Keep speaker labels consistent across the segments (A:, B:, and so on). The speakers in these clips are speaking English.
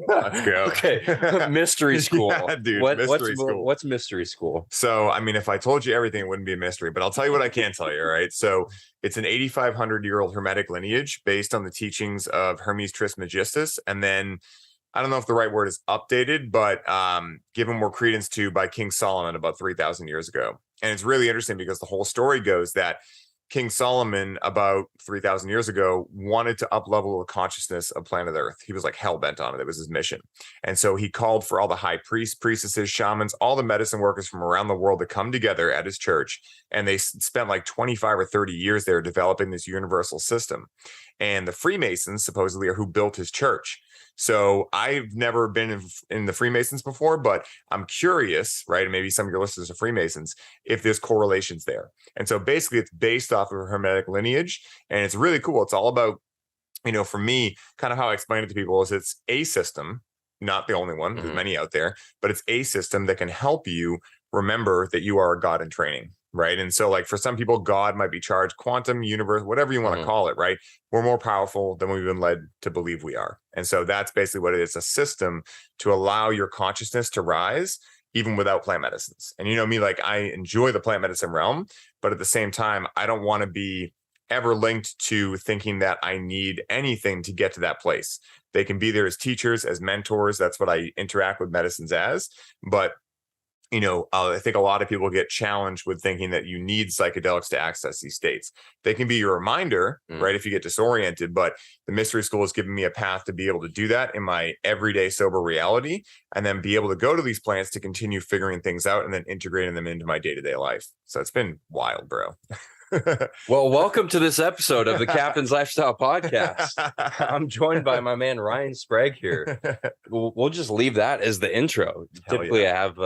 A: Let's go.
B: Okay. Mystery school.
A: Yeah, dude.
B: What's mystery school?
A: So, I mean, if I told you everything, it wouldn't be a mystery, but I'll tell you what I can tell you. All right. So it's an 8,500-year-old Hermetic lineage based on the teachings of Hermes Trismegistus. And then I don't know if the right word is updated, but given more credence to by King Solomon about 3,000 years ago. And it's really interesting because the whole story goes that King Solomon, about 3,000 years ago, wanted to up-level the consciousness of planet Earth. He was like hell-bent on it. It was his mission. And so he called for all the high priests, priestesses, shamans, all the medicine workers from around the world to come together at his church. And they spent like 25 or 30 years there developing this universal system. And the Freemasons, supposedly, are who built his church. So I've never been in the Freemasons before, but I'm curious, right? And maybe some of your listeners are Freemasons, if there's correlations there. And so basically it's based off of a Hermetic lineage, and it's really cool. It's all about, for me, kind of how I explain it to people is it's a system, not the only one, there's many out there, but it's a system that can help you remember that you are a God in training. Right. And so like for some people, God might be charged, quantum, universe, whatever you want to call it. Right. We're more powerful than we've been led to believe we are. And so that's basically what it is, a system to allow your consciousness to rise even without plant medicines. And you know me, like I enjoy the plant medicine realm, but at the same time, I don't want to be ever linked to thinking that I need anything to get to that place. They can be there as teachers, as mentors. That's what I interact with medicines as. But I think a lot of people get challenged with thinking that you need psychedelics to access these states. They can be your reminder, right, if you get disoriented, but the mystery school has given me a path to be able to do that in my everyday sober reality, and then be able to go to these plants to continue figuring things out and then integrating them into my day-to-day life. So it's been wild, bro.
B: Well, welcome to this episode of the Captain's Lifestyle Podcast. I'm joined by my man Ryan Sprague here. We'll just leave that as the intro. Typically, I have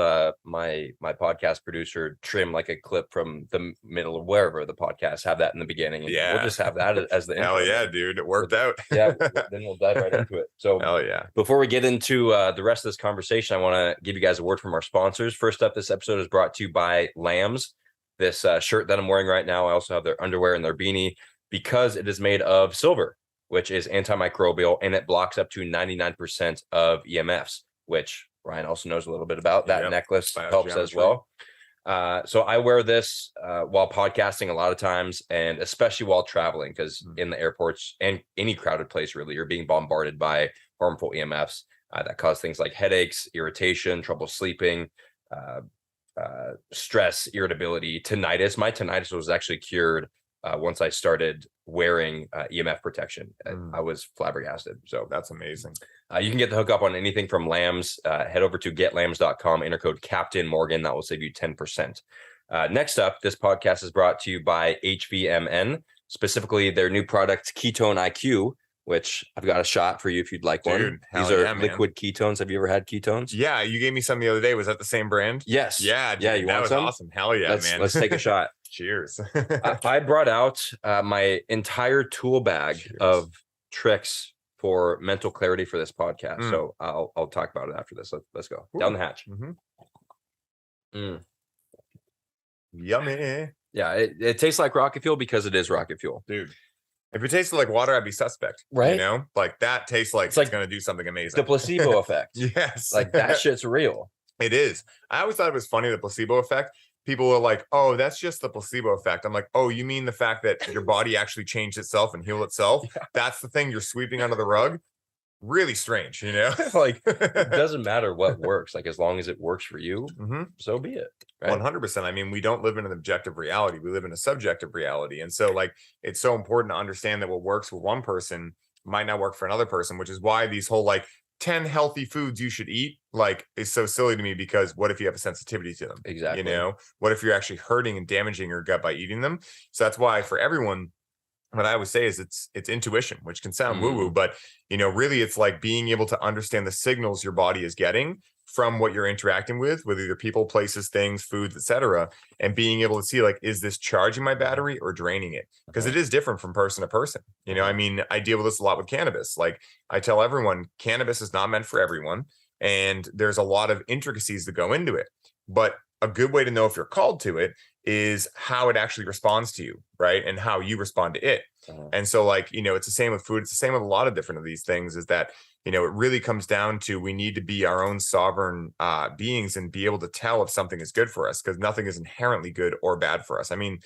B: my podcast producer trim like a clip from the middle of wherever the podcast, have that in the beginning. And we'll just have that as the intro.
A: Hell yeah, dude. It worked out.
B: Then we'll dive right into it. So
A: hell yeah.
B: Before we get into the rest of this conversation, I want to give you guys a word from our sponsors. First up, this episode is brought to you by Lambs. This shirt that I'm wearing right now, I also have their underwear and their beanie because it is made of silver, which is antimicrobial, and it blocks up to 99% of EMFs, which Ryan also knows a little bit about. That necklace helps as well. So I wear this while podcasting a lot of times, and especially while traveling, because in the airports and any crowded place, really, you're being bombarded by harmful EMFs that cause things like headaches, irritation, trouble sleeping, stress, irritability, tinnitus. My tinnitus was actually cured once I started wearing EMF protection. I was flabbergasted. So
A: that's amazing.
B: You can get the hookup on anything from Lambs. Head over to getlambs.com, enter code Captain Morgan. That will save you 10%. Next up, this podcast is brought to you by HVMN, specifically their new product, Ketone IQ, which I've got a shot for you if you'd like one. These are liquid ketones. Have you ever had ketones?
A: Yeah, you gave me some the other day. Was that the same brand?
B: Yes.
A: Yeah, dude,
B: yeah. You
A: that
B: want
A: was
B: some?
A: Awesome. Hell yeah, man.
B: Let's take a shot.
A: Cheers.
B: I brought out my entire tool bag of tricks for mental clarity for this podcast. So I'll talk about it after this. Let's go. Ooh. Down the hatch.
A: Yummy.
B: Yeah, it tastes like rocket fuel because it is rocket fuel,
A: dude. If it tasted like water, I'd be suspect.
B: Right?
A: Like that tastes like it's going to do something amazing.
B: The placebo effect.
A: Yes.
B: Like that shit's real.
A: It is. I always thought it was funny, the placebo effect. People are like, oh, that's just the placebo effect. I'm like, oh, you mean the fact that your body actually changed itself and healed itself? Yeah. That's the thing you're sweeping under the rug? Really strange,
B: Like, it doesn't matter what works. Like, as long as it works for you, so be it.
A: Right? 100%. I mean, we don't live in an objective reality. We live in a subjective reality. And so, like, it's so important to understand that what works for one person might not work for another person, which is why these whole, like, 10 healthy foods you should eat, like, is so silly to me, because what if you have a sensitivity to them?
B: Exactly.
A: What if you're actually hurting and damaging your gut by eating them? So that's why for everyone, what I always say is it's intuition, which can sound woo-woo, but really it's like being able to understand the signals your body is getting from what you're interacting with either people, places, things, foods, etc., and being able to see, like, is this charging my battery or draining it? Because it is different from person to person. I mean, I deal with this a lot with cannabis. Like, I tell everyone, cannabis is not meant for everyone, and there's a lot of intricacies that go into it. But a good way to know if you're called to it is how it actually responds to you, right? And how you respond to it. And so, like, it's the same with food. It's the same with a lot of different of these things, is that it really comes down to we need to be our own sovereign beings and be able to tell if something is good for us, because nothing is inherently good or bad for us. I mean,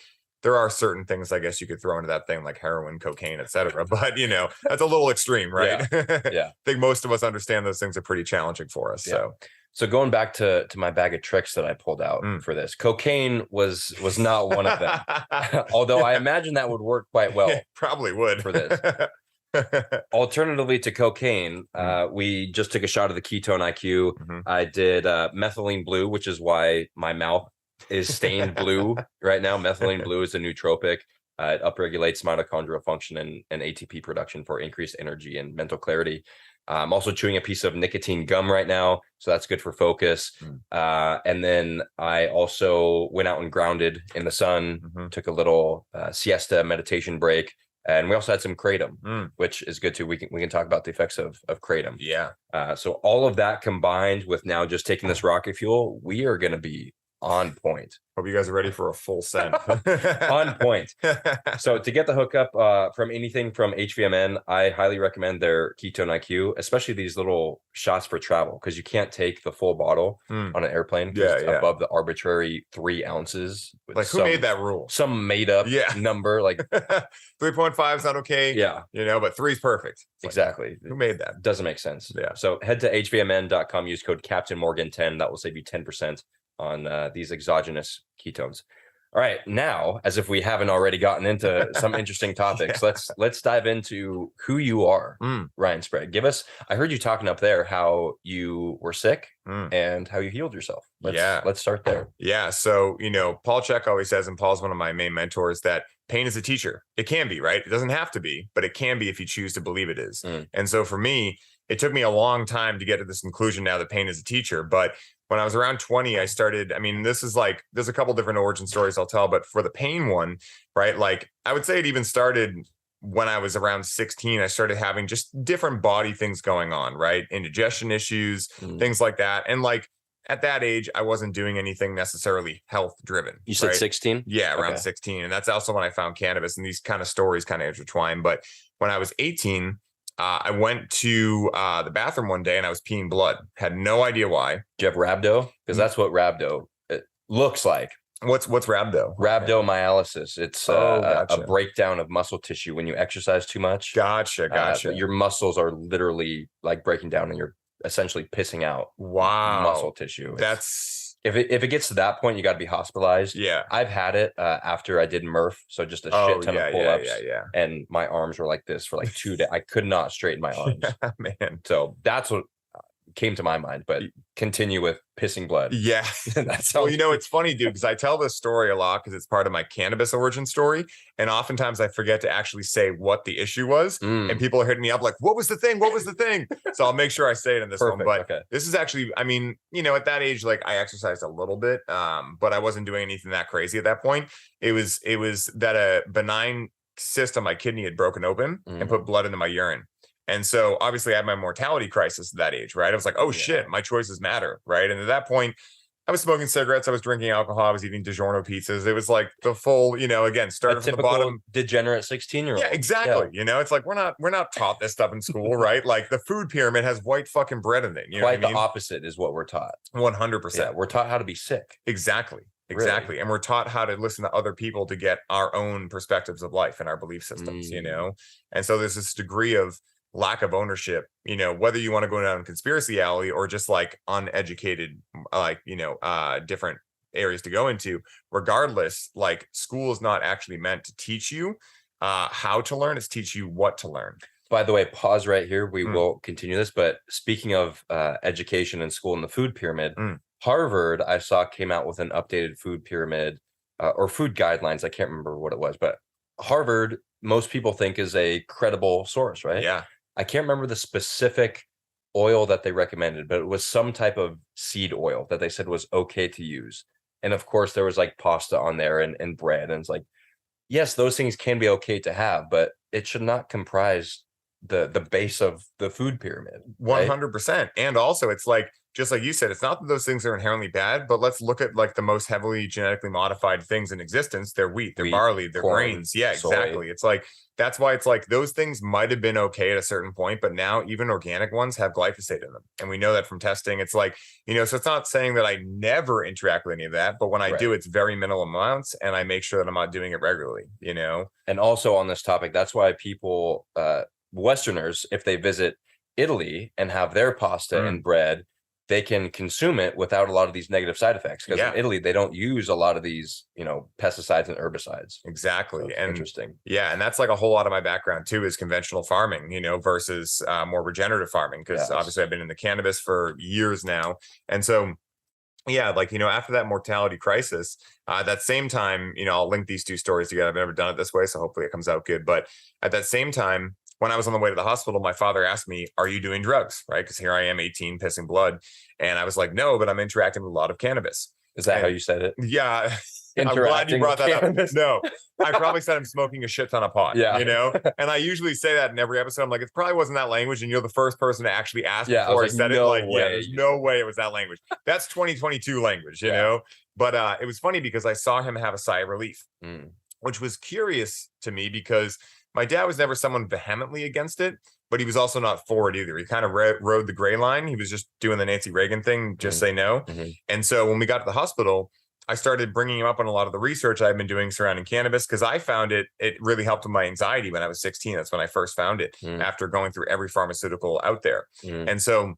A: there are certain things I guess you could throw into that thing like heroin, cocaine, etc. But that's a little extreme, right?
B: Yeah.
A: I think most of us understand those things are pretty challenging for us.
B: Yeah. So going back to my bag of tricks that I pulled out for this, cocaine was not one of them. Although I imagine that would work quite well.
A: Probably would
B: for this. Alternatively to cocaine, we just took a shot of the ketone IQ. I did methylene blue, which is why my mouth is stained blue right now. Methylene blue is a nootropic. It upregulates mitochondrial function and ATP production for increased energy and mental clarity. I'm also chewing a piece of nicotine gum right now, so that's good for focus. And then I also went out and grounded in the sun, took a little siesta meditation break. And we also had some kratom, which is good too. We can talk about the effects of kratom.
A: Yeah.
B: So all of that combined with now just taking this rocket fuel, we are going to be on point.
A: Hope you guys are ready for a full send.
B: On point. So to get the hookup from anything from HVMN, I highly recommend their Ketone IQ, especially these little shots for travel, because you can't take the full bottle on an airplane. It's above the arbitrary 3 ounces.
A: Like who made that rule?
B: Some made up number. Like
A: 3.5 is not okay.
B: Yeah.
A: But 3 is perfect. It's
B: exactly.
A: Like, who made that?
B: Doesn't make sense.
A: Yeah.
B: So head to hvmn.com, use code CaptainMorgan10. That will save you 10% on these exogenous ketones. All right, now, as if we haven't already gotten into some interesting topics, let's dive into who you are, Ryan Sprague. Give us, I heard you talking up there how you were sick and how you healed yourself. Let's start there.
A: Yeah, so, Paul Chek always says, and Paul's one of my main mentors, that pain is a teacher. It can be, right? It doesn't have to be, but it can be if you choose to believe it is. And so for me, it took me a long time to get to this conclusion now that pain is a teacher. But when I was around 20, I started, this is like, there's a couple different origin stories I'll tell, but for the pain one, right? Like I would say it even started when I was around 16. I started having just different body things going on, right? Indigestion issues, things like that. And like at that age, I wasn't doing anything necessarily health driven.
B: You said 16?
A: Yeah, around 16. And that's also when I found cannabis, and these kind of stories kind of intertwine. But when I was 18, I went to the bathroom one day and I was peeing blood. Had no idea why.
B: Do you have rhabdo? Because that's what rhabdo looks like.
A: What's rhabdo?
B: Rhabdomyolysis. It's a breakdown of muscle tissue when you exercise too much.
A: Gotcha.
B: Your muscles are literally like breaking down, and you're essentially pissing out muscle tissue. If it gets to that point, you got to be hospitalized.
A: Yeah.
B: I've had it after I did Murph. So just a shit ton of pull-ups.
A: Yeah.
B: And my arms were like this for like 2 days. I could not straighten my arms.
A: Man.
B: So that's what came to my mind, but continue with pissing blood.
A: Yeah. Well, it's funny, dude, because I tell this story a lot because it's part of my cannabis origin story. And oftentimes I forget to actually say what the issue was. And people are hitting me up like, what was the thing? So I'll make sure I say it in this one. But this is actually, at that age, like I exercised a little bit, but I wasn't doing anything that crazy at that point. It was that a benign cyst on my kidney had broken open and put blood into my urine. And so obviously I had my mortality crisis at that age, right? I was like, oh shit, my choices matter, right? And at that point, I was smoking cigarettes, I was drinking alcohol, I was eating DiGiorno pizzas. It was like the full, again, started from the bottom.
B: Degenerate 16-year-old.
A: Yeah, exactly. Yeah. It's like we're not taught this stuff in school, right? Like the food pyramid has white fucking bread in it.
B: Quite the opposite is what we're taught.
A: 100%.
B: Yeah, we're taught how to be sick.
A: Exactly.
B: Really?
A: And we're taught how to listen to other people to get our own perspectives of life and our belief systems, And so there's this degree of lack of ownership, whether you want to go down conspiracy alley or just like uneducated, different areas to go into. Regardless, like school is not actually meant to teach you how to learn, it's teach you what to learn.
B: By the way, pause right here. We will continue this. But speaking of education and school and the food pyramid, Harvard, I saw, came out with an updated food pyramid or food guidelines. I can't remember what it was, but Harvard, most people think is a credible source, right?
A: Yeah.
B: I can't remember the specific oil that they recommended, but it was some type of seed oil that they said was okay to use. And of course, there was like pasta on there and bread. And it's like, yes, those things can be okay to have, but it should not comprise the base of the food pyramid.
A: 100%. And also it's like, just like you said, it's not that those things are inherently bad, but let's look at like the most heavily genetically modified things in existence. They're wheat, they're barley, they're
B: corn,
A: grains. Yeah,
B: soy.
A: exactly. It's like, that's why it's like those things might have been okay at a certain point, but now even organic ones have glyphosate in them. And we know that from testing. It's like, you know, so it's not saying that I never interact with any of that, but when I do, it's very minimal amounts and I make sure that I'm not doing it regularly, you know?
B: And also on this topic, that's why people, Westerners, if they visit Italy and have their pasta and bread, they can consume it without a lot of these negative side effects, because in Italy they don't use a lot of these, you know, pesticides and herbicides.
A: Exactly.
B: So
A: and
B: interesting.
A: Yeah, and that's like a whole lot of my background too, is conventional farming, you know, versus more regenerative farming, because obviously I've been in the cannabis for years now. And so yeah, like, you know, after that mortality crisis, that same time, you know, I'll link these two stories together. I've never done it this way, so hopefully it comes out good. But at that same time, when I was on the way to the hospital, my father asked me, "Are you doing drugs?" Right? Because here I am, 18, pissing blood. And I was like, "No, but I'm interacting with a lot of cannabis."
B: Is that how you said it?
A: Yeah. I'm glad you brought that up. No, I probably said I'm smoking a shit ton of pot, you know? And I usually say that in every episode. I'm like, it probably wasn't that language. And you're the first person to actually ask before I said it. Like, there's no way it was that language. That's 2022 language, you know? But it was funny because I saw him have a sigh of relief, which was curious to me because my dad was never someone vehemently against it, but he was also not for it either. He kind of rode the gray line. He was just doing the Nancy Reagan thing, just say no. And so when we got to the hospital, I started bringing him up on a lot of the research I've been doing surrounding cannabis, because I found it really helped with my anxiety when I was 16. That's when I first found it, after going through every pharmaceutical out there. And so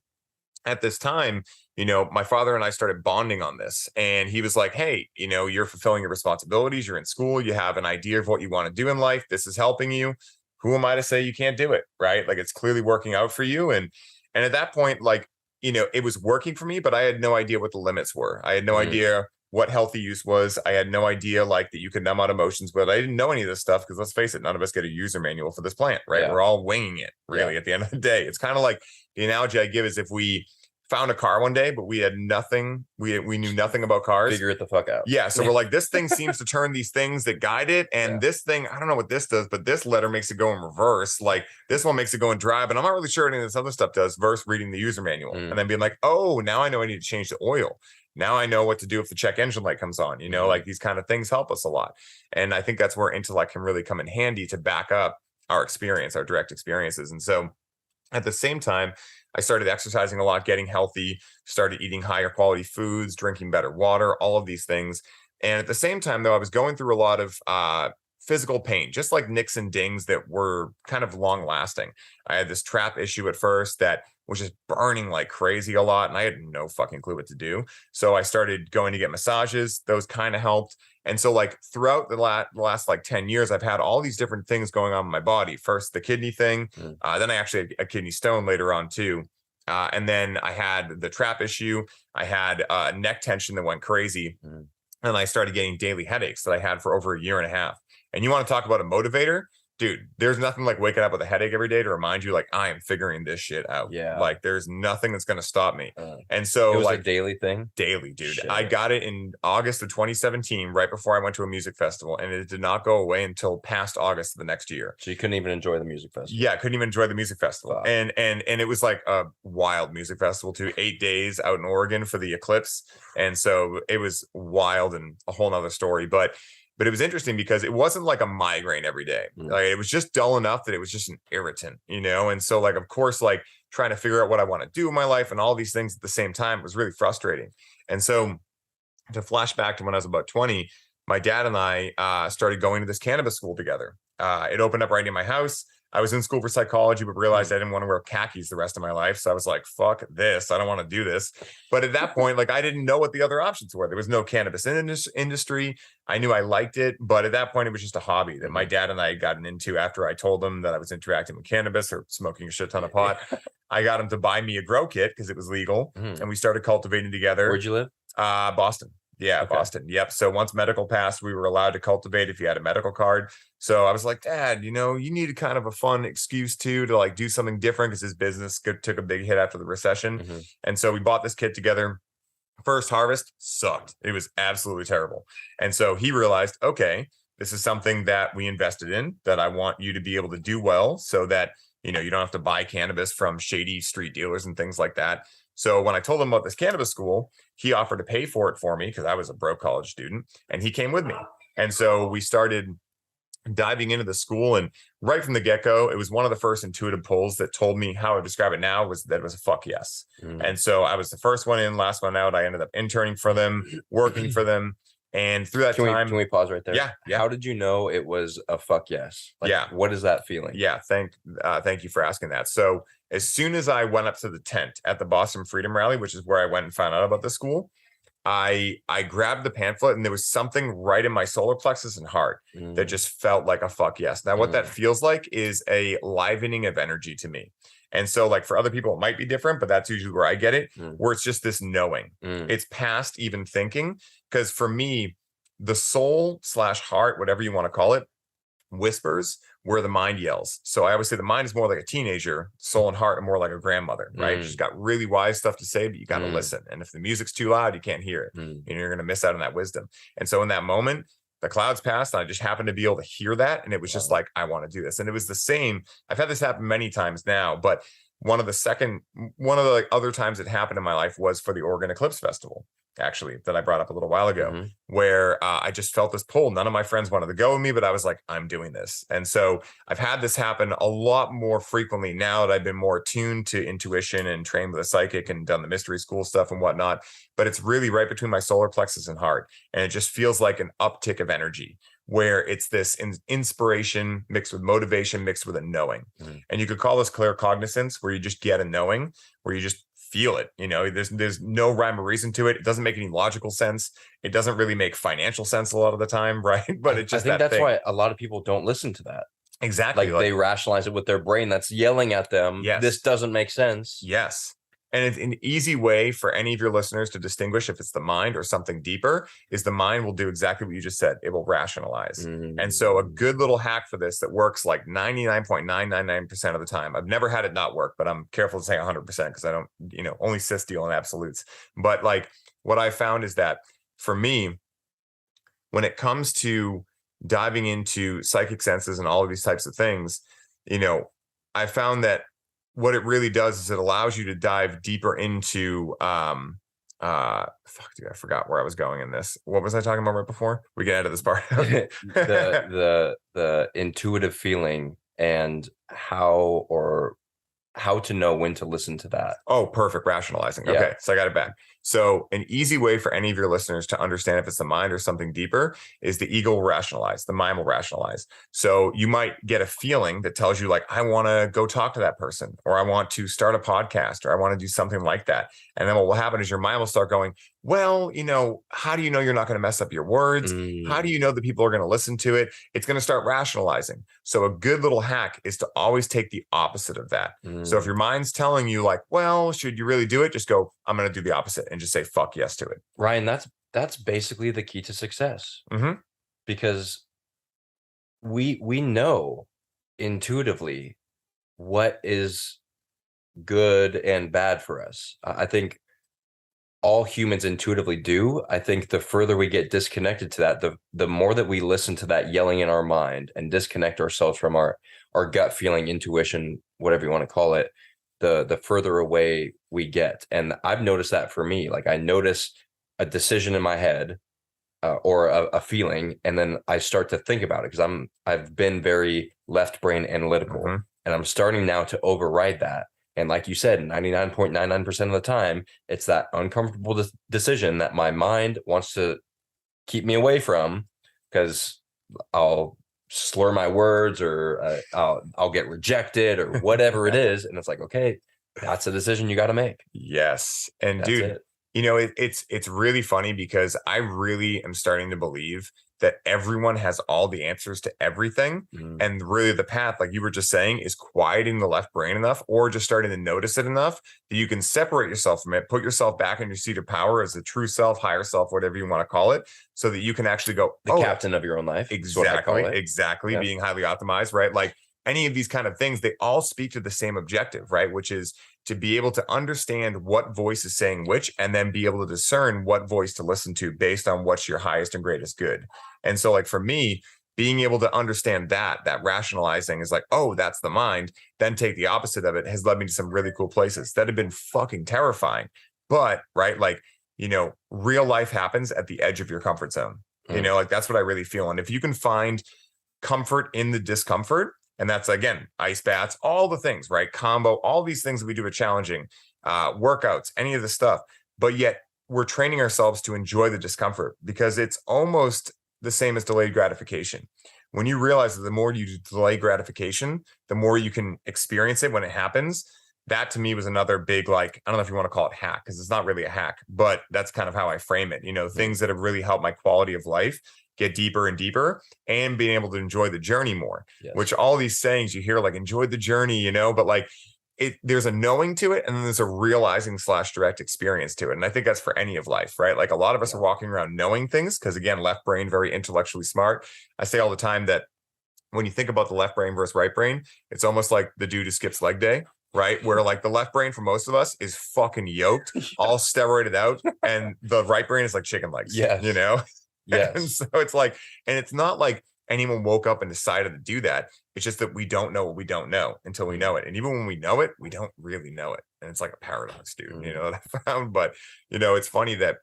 A: at this time, you know, my father and I started bonding on this, and he was like, "Hey, you know, you're fulfilling your responsibilities. You're in school. You have an idea of what you want to do in life. This is helping you. Who am I to say you can't do it?" Right? Like, it's clearly working out for you. And at that point, like, you know, it was working for me, but I had no idea what the limits were. I had no idea what healthy use was. I had no idea like that you could numb out emotions, but I didn't know any of this stuff, because let's face it, none of us get a user manual for this plant, right? We're all winging it really at the end of the day. It's kind of like the analogy I give is if we found a car one day, but we had nothing, we knew nothing about cars.
B: Figure it the fuck out.
A: Yeah. So we're like, this thing seems to turn these things that guide it. And this thing, I don't know what this does, but this letter makes it go in reverse. Like this one makes it go in drive. And I'm not really sure any of this other stuff does, versus reading the user manual and then being like, oh, now I know I need to change the oil. Now I know what to do if the check engine light comes on, you know, like these kind of things help us a lot. And I think that's where intellect can really come in handy to back up our experience, our direct experiences. And so at the same time, I started exercising a lot, getting healthy, started eating higher quality foods, drinking better water, all of these things. And at the same time, though, I was going through a lot of physical pain, just like nicks and dings that were kind of long lasting. I had this trap issue at first that was just burning like crazy a lot, and I had no fucking clue what to do. So I started going to get massages. Those kind of helped. And so like throughout the last like 10 years, I've had all these different things going on in my body. First, the kidney thing. Then I actually had a kidney stone later on too. And then I had the trap issue. I had neck tension that went crazy. And I started getting daily headaches that I had for over a year and a half. And you want to talk about a motivator? Dude, there's nothing like waking up with a headache every day to remind you, like, I am figuring this shit out.
B: Yeah.
A: Like, there's nothing that's going to stop me. And so,
B: it was
A: like,
B: a daily thing?
A: Daily, dude.
B: Shit.
A: I got it in August of 2017, right before I went to a music festival. And it did not go away until past August of the next year.
B: So you couldn't even enjoy the music festival?
A: Yeah, I couldn't even enjoy the music festival. Wow. And it was like a wild music festival, too. 8 days out in Oregon for the eclipse. And so it was wild and a whole nother story. But it was interesting because it wasn't like a migraine every day. Like it was just dull enough that it was just an irritant, you know? And so like, of course, like trying to figure out what I want to do in my life and all these things at the same time was really frustrating. And so to flash back to when I was about 20, my dad and I started going to this cannabis school together. It opened up right in my house. I was in school for psychology, but realized I didn't want to wear khakis the rest of my life. So I was like, fuck this. I don't want to do this. But at that point, like I didn't know what the other options were. There was no cannabis industry. I knew I liked it, but at that point, it was just a hobby that my dad and I had gotten into after I told him that I was interacting with cannabis or smoking a shit ton of pot. I got him to buy me a grow kit because it was legal. And we started cultivating together.
B: Where'd you live?
A: Boston. Yeah, okay. Boston. Yep. So once medical passed, we were allowed to cultivate if you had a medical card. So I was like, Dad, you know, you needed kind of a fun excuse to like do something different because his business took a big hit after the recession. And so we bought this kit together. First harvest sucked. It was absolutely terrible. And so he realized, okay, this is something that we invested in, that I want you to be able to do well so that, You know, you don't have to buy cannabis from shady street dealers and things like that. So when I told him about this cannabis school, he offered to pay for it for me because I was a broke college student, and he came with me. And so we started diving into the school, and right from the get-go, it was one of the first intuitive polls that told me how I describe it now was that it was a fuck yes. And so I was the first one in, last one out. I ended up interning for them, working for them. And through that time,
B: can we pause right there?
A: Yeah.
B: How did you know it was a fuck yes? Like,
A: Yeah.
B: What is that feeling?
A: Yeah. Thank you for asking that. So as soon as I went up to the tent at the Boston Freedom Rally, which is where I went and found out about the school, I grabbed the pamphlet, and there was something right in my solar plexus and heart that just felt like a fuck yes. Now, what that feels like is a livening of energy to me. And so, like, for other people, it might be different, but that's usually where I get it, where it's just this knowing. It's past even thinking. Because for me, the soul / heart, whatever you want to call it, whispers where the mind yells. So I always say the mind is more like a teenager, soul and heart are more like a grandmother, right? She's got really wise stuff to say, but you got to listen. And if the music's too loud, you can't hear it. And you're going to miss out on that wisdom. And so in that moment, the clouds passed, and I just happened to be able to hear that. And it was just like, I want to do this. And it was the same. I've had this happen many times now, but one of the other times it happened in my life was for the Oregon Eclipse Festival, actually, that I brought up a little while ago, where I just felt this pull. None of my friends wanted to go with me, but I was like, I'm doing this. And so I've had this happen a lot more frequently now that I've been more attuned to intuition and trained with a psychic and done the mystery school stuff and whatnot. But it's really right between my solar plexus and heart. And it just feels like an uptick of energy, where it's this inspiration mixed with motivation, mixed with a knowing. And you could call this claircognizance, where you just get a knowing, where you just feel it. You know, there's no rhyme or reason to it. It doesn't make any logical sense. It doesn't really make financial sense a lot of the time, right? But it's just, I think
B: that's why a lot of people don't listen to that.
A: Exactly.
B: Like they rationalize it with their brain that's yelling at them.
A: Yes.
B: This doesn't make sense.
A: Yes. And it's an easy way for any of your listeners to distinguish if it's the mind or something deeper, is the mind will do exactly what you just said. It will rationalize. And so a good little hack for this that works like 99.999% of the time. I've never had it not work, but I'm careful to say 100% because I don't, only cis deal in absolutes. But like what I found is that for me, when it comes to diving into psychic senses and all of these types of things, I found that what it really does is it allows you to dive deeper into I forgot where I was going in this. What was I talking about right before we get out of this part?
B: the intuitive feeling and how to know when to listen to that.
A: Oh, perfect. Rationalizing. Okay. So I got it back. So an easy way for any of your listeners to understand if it's the mind or something deeper is the ego will rationalize, the mind will rationalize. So you might get a feeling that tells you like, I want to go talk to that person, or I want to start a podcast, or I want to do something like that. And then what will happen is your mind will start going, well, how do you know you're not going to mess up your words? How do you know that people are going to listen to it? It's going to start rationalizing. So a good little hack is to always take the opposite of that. So if your mind's telling you like, well, should you really do it? Just go, I'm going to do the opposite and just say, fuck yes to it.
B: Ryan, that's basically the key to success. Because we know intuitively what is good and bad for us. I think all humans intuitively do. I think the further we get disconnected to that, the more that we listen to that yelling in our mind and disconnect ourselves from our gut feeling, intuition, whatever you want to call it, the further away we get. And I've noticed that for me. Like I notice a decision in my head or a feeling, and then I start to think about it because I've been very left brain analytical, and I'm starting now to override that. And like you said, 99.99% of the time, it's that uncomfortable decision that my mind wants to keep me away from, because I'll slur my words, or I'll get rejected, or whatever it is. And it's like, okay, that's a decision you got to make.
A: Yes. And that's dude, it's really funny because I really am starting to believe that everyone has all the answers to everything. And really the path, like you were just saying, is quieting the left brain enough, or just starting to notice it enough that you can separate yourself from it, put yourself back in your seat of power as the true self, higher self, whatever you want to call it, so that you can actually go,
B: the captain of your own life.
A: Exactly. Yeah. Being highly optimized, right? Like any of these kind of things, they all speak to the same objective, right? Which is to be able to understand what voice is saying which, and then be able to discern what voice to listen to based on what's your highest and greatest good. And so like for me, being able to understand that rationalizing is like, oh, that's the mind, then take the opposite of it, has led me to some really cool places that have been fucking terrifying. But right, like, you know, real life happens at the edge of your comfort zone. You know, like that's what I really feel. And if you can find comfort in the discomfort, and that's again, ice baths, all the things, right? Combo, all these things that we do are challenging, workouts, any of the stuff, but yet we're training ourselves to enjoy the discomfort, because it's almost the same as delayed gratification. When you realize that the more you delay gratification, the more you can experience it when it happens. That to me was another big, like, I don't know if you want to call it hack, because it's not really a hack, but that's kind of how I frame it. You know, things that have really helped my quality of life get deeper and deeper, and being able to enjoy the journey more, which all these sayings you hear, like enjoy the journey, you know, but like there's a knowing to it, and then there's a realizing / direct experience to it. And I think that's for any of life, right? Like a lot of us are walking around knowing things because, again, left brain, very intellectually smart. I say all the time that when you think about the left brain versus right brain, it's almost like the dude who skips leg day, right? Where like the left brain for most of us is fucking yoked, all steroided out, and the right brain is like chicken legs, you know? And so it's like, and it's not like anyone woke up and decided to do that. It's just that we don't know what we don't know until we know it. And even when we know it, we don't really know it. And it's like a paradox, dude, you know, that I found. But, you know, it's funny that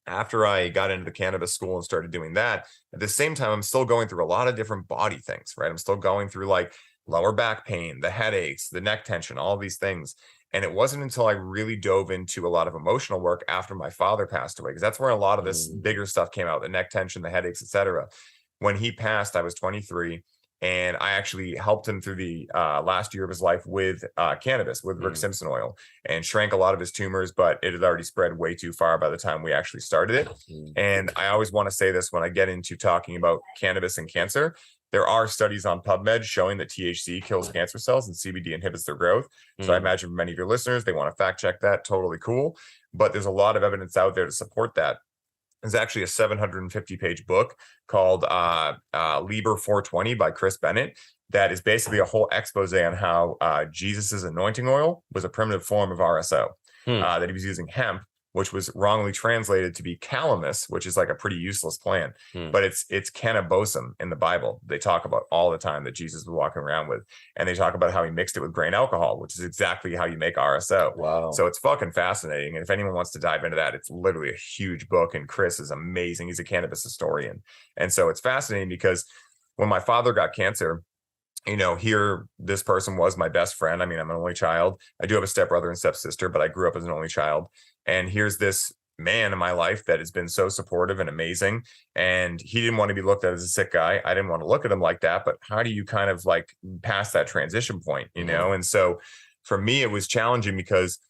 A: after I got into the cannabis school and started doing that, at the same time, I'm still going through a lot of different body things, right? I'm still going through like lower back pain, the headaches, the neck tension, all these things. And it wasn't until I really dove into a lot of emotional work after my father passed away, because that's where a lot of this bigger stuff came out, the neck tension, the headaches, etc. When he passed, I was 23, and I actually helped him through the last year of his life with cannabis, with Rick Simpson oil, and shrank a lot of his tumors, but it had already spread way too far by the time we actually started it. And I always want to say this when I get into talking about cannabis and cancer. There are studies on PubMed showing that THC kills cancer cells and CBD inhibits their growth. So I imagine for many of your listeners, they want to fact check that. Totally cool. But there's a lot of evidence out there to support that. There's actually a 750-page book called Liber 420 by Chris Bennett that is basically a whole expose on how Jesus's anointing oil was a primitive form of RSO, that he was using hemp, which was wrongly translated to be calamus, which is like a pretty useless plant, but it's cannabosum in the Bible. They talk about all the time that Jesus was walking around with, and they talk about how he mixed it with grain alcohol, which is exactly how you make RSO. Wow. So it's fucking fascinating. And if anyone wants to dive into that, it's literally a huge book. And Chris is amazing. He's a cannabis historian. And so it's fascinating because when my father got cancer, you know, here, this person was my best friend. I mean, I'm an only child. I do have a stepbrother and stepsister, but I grew up as an only child. And here's this man in my life that has been so supportive and amazing. And he didn't want to be looked at as a sick guy. I didn't want to look at him like that. But how do you kind of like pass that transition point, you know? And so for me, it was challenging because,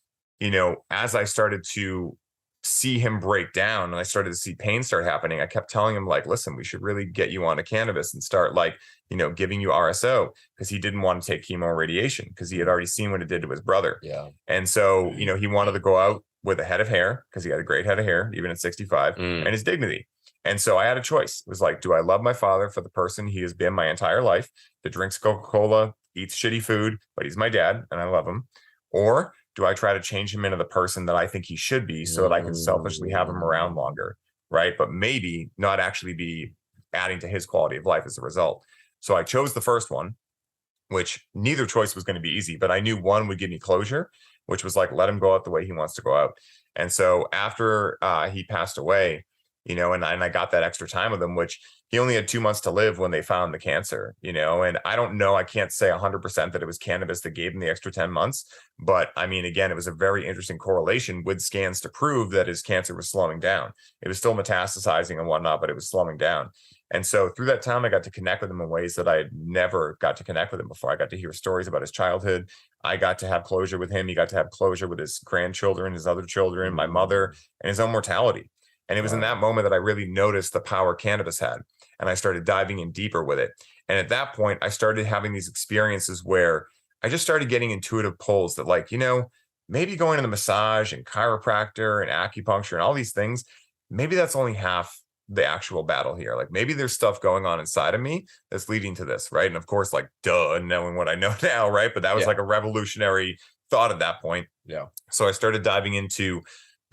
A: you know, as I started to see him break down and I started to see pain start happening, I kept telling him, like, listen, we should really get you onto cannabis and start, like, you know, giving you RSO, because he didn't want to take chemo or radiation because he had already seen what it did to his brother. And so, you know, he wanted to go out with a head of hair, because he had a great head of hair, even at 65, and his dignity. And so I had a choice. It was like, do I love my father for the person he has been my entire life, that drinks Coca-Cola, eats shitty food, but he's my dad and I love him? Or do I try to change him into the person that I think he should be so that I can selfishly have him around longer, right? But maybe not actually be adding to his quality of life as a result. So I chose the first one, which neither choice was going to be easy, but I knew one would give me closure, which was like, let him go out the way he wants to go out. And so after he passed away, you know, and I got that extra time with him, which he only had 2 months to live when they found the cancer, you know, and I don't know, I can't say 100% that it was cannabis that gave him the extra 10 months. But I mean, again, it was a very interesting correlation with scans to prove that his cancer was slowing down. It was still metastasizing and whatnot, but it was slowing down. And so through that time, I got to connect with him in ways that I had never got to connect with him before. I got to hear stories about his childhood. I got to have closure with him. He got to have closure with his grandchildren, his other children, my mother, and his own mortality. And it was in that moment that I really noticed the power cannabis had. And I started diving in deeper with it. And at that point, I started having these experiences where I just started getting intuitive pulls that, like, you know, maybe going to the massage and chiropractor and acupuncture and all these things, maybe that's only half the actual battle here. Like, maybe there's stuff going on inside of me that's leading to this, right? And of course, like, duh, knowing what I know now, right? But that was like a revolutionary thought at that point. So I started diving into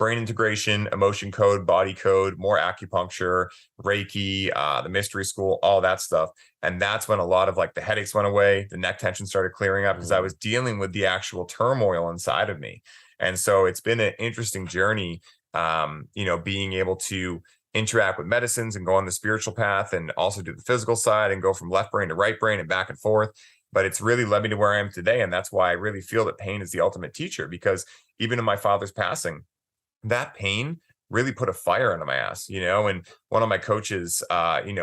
A: brain integration, emotion code, body code, more acupuncture, Reiki, the mystery school, all that stuff. And that's when a lot of like the headaches went away, the neck tension started clearing up because I was dealing with the actual turmoil inside of me. And so it's been an interesting journey, being able to interact with medicines and go on the spiritual path and also do the physical side and go from left brain to right brain and back and forth. But it's really led me to where I am today. And that's why I really feel that pain is the ultimate teacher, because even in my father's passing, that pain really put a fire under my ass, and one of my coaches,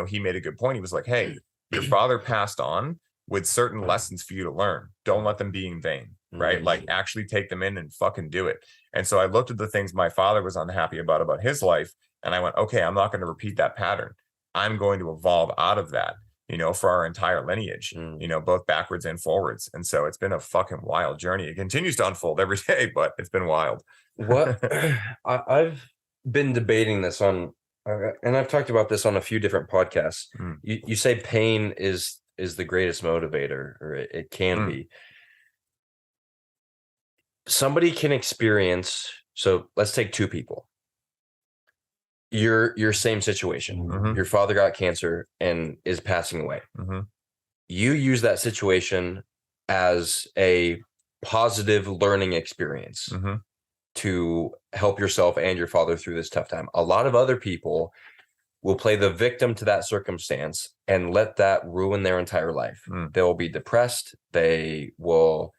A: he made a good point. He was like, hey, your father passed on with certain lessons for you to learn. Don't let them be in vain, right? Like actually take them in and fucking do it. And so I looked at the things my father was unhappy about his life. And I went, okay, I'm not going to repeat that pattern. I'm going to evolve out of that, for our entire lineage, both backwards and forwards. And so it's been a fucking wild journey. It continues to unfold every day, but it's been wild.
B: What I've been debating this on, and I've talked about this on a few different podcasts. You say pain is the greatest motivator, or it can be. Somebody can experience. So let's take two people. Your same situation. Your father got cancer and is passing away. You use that situation as a positive learning experience to help yourself and your father through this tough time. A lot of other people will play the victim to that circumstance and let that ruin their entire life. They'll be depressed. They will,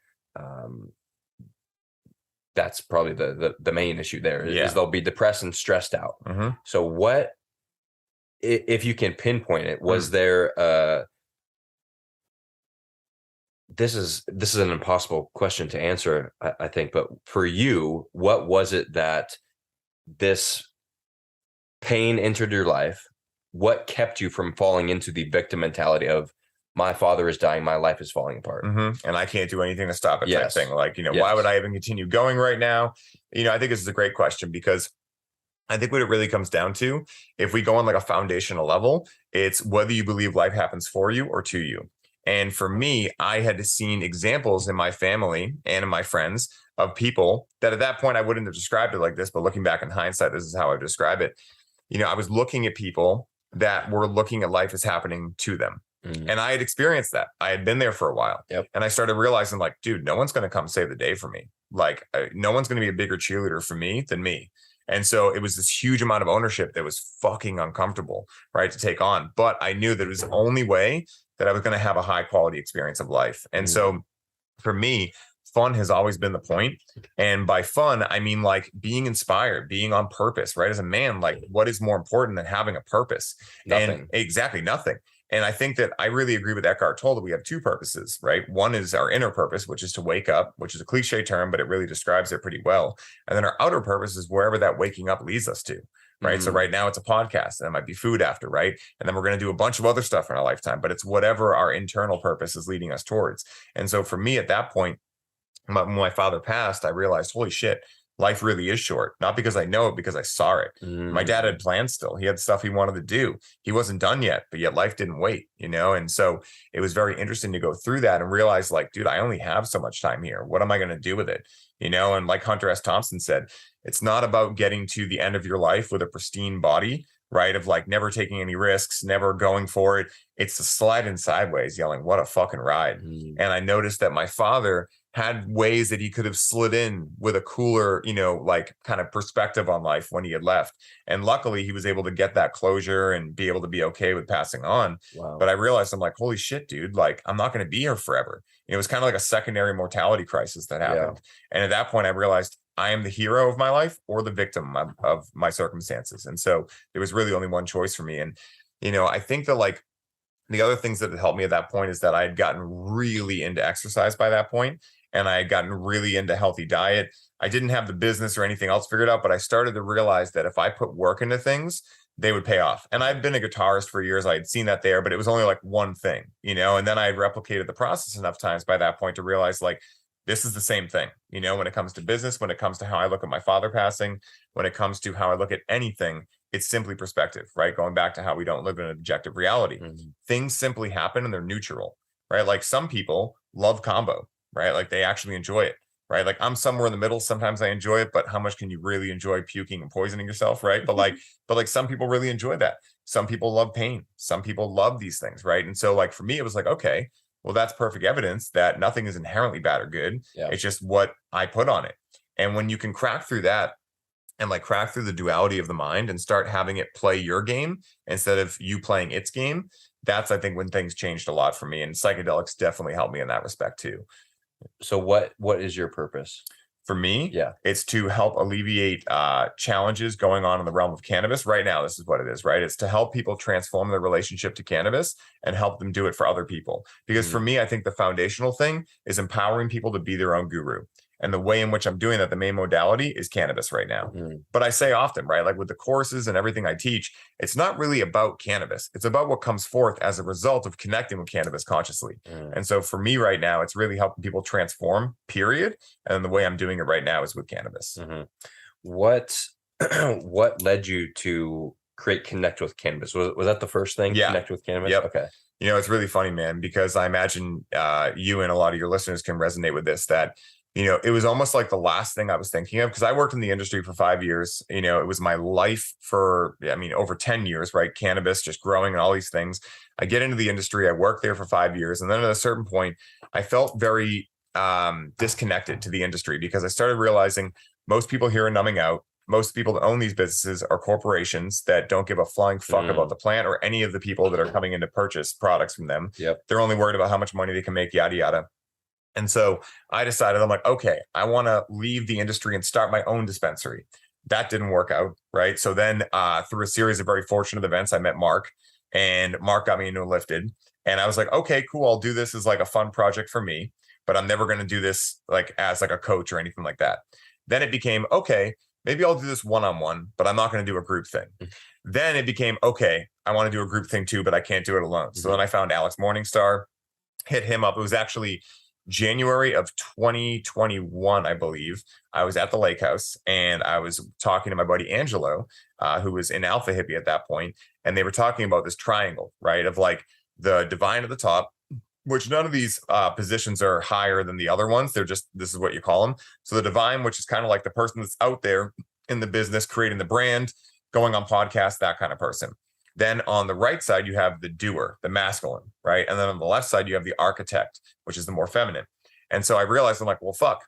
B: that's probably the main issue there is they'll be depressed and stressed out. So what, if you can pinpoint it, was there, this is an impossible question to answer, I think, but for you, what was it that this pain entered your life? What kept you from falling into the victim mentality of, my father is dying, my life is falling apart,
A: and I can't do anything to stop it, type thing? Like, why would I even continue going right now? I think this is a great question, because I think what it really comes down to, if we go on like a foundational level, it's whether you believe life happens for you or to you. And for me, I had seen examples in my family and in my friends of people that at that point I wouldn't have described it like this, but looking back in hindsight, this is how I describe it. I was looking at people that were looking at life as happening to them. And I had experienced that. I had been there for a while. And I started realizing, like, dude, no one's going to come save the day for me. Like, no one's going to be a bigger cheerleader for me than me. And so it was this huge amount of ownership that was fucking uncomfortable, right, to take on. But I knew that it was the only way that I was going to have a high quality experience of life. And so for me, fun has always been the point. And by fun, I mean like being inspired, being on purpose, right? As a man, like what is more important than having a purpose?
B: Nothing.
A: And exactly nothing. And I think that I really agree with Eckhart Tolle that we have two purposes, right? One is our inner purpose, which is to wake up, which is a cliche term, but it really describes it pretty well. And then our outer purpose is wherever that waking up leads us to, right? So right now it's a podcast, and it might be food after, right? And then we're going to do a bunch of other stuff in our lifetime, but it's whatever our internal purpose is leading us towards. And so for me at that point, when my father passed, I realized, holy shit, life really is short. Not because I know it, because I saw it. My dad had plans still. He had stuff he wanted to do. He wasn't done yet, but yet life didn't wait, And so it was very interesting to go through that and realize, like, dude, I only have so much time here. What am I going to do with it? And like Hunter S. Thompson said, it's not about getting to the end of your life with a pristine body, right? Of like never taking any risks, never going for it. It's the sliding sideways, yelling, what a fucking ride. And I noticed that my father had ways that he could have slid in with a cooler, like kind of perspective on life when he had left. And luckily he was able to get that closure and be able to be okay with passing on.
B: Wow.
A: But I realized, I'm like, holy shit, dude, like I'm not going to be here forever. It was kind of like a secondary mortality crisis that happened. And at that point I realized I am the hero of my life or the victim of my circumstances. And so there was really only one choice for me. And, I think that like the other things that had helped me at that point is that I had gotten really into exercise by that point. And I had gotten really into healthy diet. I didn't have the business or anything else figured out, but I started to realize that if I put work into things, they would pay off. And I'd been a guitarist for years. I had seen that there, but it was only like one thing, and then I had replicated the process enough times by that point to realize, like, this is the same thing, when it comes to business, when it comes to how I look at my father passing, when it comes to how I look at anything, it's simply perspective, right? Going back to how we don't live in an objective reality. Things simply happen and they're neutral, right? Like some people love combo, right? Like they actually enjoy it. right? Like I'm somewhere in the middle. Sometimes I enjoy it, but how much can you really enjoy puking and poisoning yourself, right? But like some people really enjoy that. Some people love pain. Some people love these things, right? And so like for me, it was like, okay, well, that's perfect evidence that nothing is inherently bad or good.
B: Yeah.
A: It's just what I put on it. And when you can crack through that and like crack through the duality of the mind and start having it play your game instead of you playing its game, that's I think when things changed a lot for me. And psychedelics definitely helped me in that respect too.
B: So what is your purpose?
A: For me,
B: Yeah.
A: it's to help alleviate challenges going on in the realm of cannabis. Right now, this is what it is, right? It's to help people transform their relationship to cannabis and help them do it for other people. Because for me, I think the foundational thing is empowering people to be their own guru. And the way in which I'm doing that, the main modality is cannabis right now. But I say often, right, like with the courses and everything I teach, it's not really about cannabis. It's about what comes forth as a result of connecting with cannabis consciously. And so for me right now, it's really helping people transform, period. And the way I'm doing it right now is with cannabis.
B: What led you to create Connect with Cannabis? Was that the first thing?
A: Yeah.
B: Connect with Cannabis?
A: Yep.
B: Okay.
A: You know, it's really funny, man, because I imagine you and a lot of your listeners can resonate with this, that, you know, it was almost like the last thing I was thinking of because I worked in the industry for 5 years. You know, it was my life for, I mean, over 10 years, right? Cannabis, just growing and all these things. I get into the industry, I worked there for 5 years. And then at a certain point, I felt very disconnected to the industry because I started realizing most people here are numbing out. Most people that own these businesses are corporations that don't give a flying fuck about the plant or any of the people that are coming in to purchase products from them.
B: Yep.
A: They're only worried about how much money they can make, yada, yada. And so I decided, I'm like, okay, I want to leave the industry and start my own dispensary. That didn't work out, right? So then through a series of very fortunate events, I met Mark, and Mark got me into Lifted. And I was like, okay, cool. I'll do this as like a fun project for me, but I'm never going to do this like as like a coach or anything like that. Then it became, okay, maybe I'll do this one-on-one, but I'm not going to do a group thing. Then it became, okay, I want to do a group thing too, but I can't do it alone. So then I found Alex Morningstar, hit him up. It was actually January of 2021, I believe. I was at the lake house and I was talking to my buddy Angelo, who was in Alpha Hippie at that point, and they were talking about this triangle, right? Of like the divine at the top, which none of these positions are higher than the other ones. They're just, this is what you call them. So the divine, which is kind of like the person that's out there in the business, creating the brand, going on podcasts, that kind of person. Then on the right side, you have the doer, the masculine, right? And then on the left side, you have the architect, which is the more feminine. And so I realized, I'm like, well, fuck,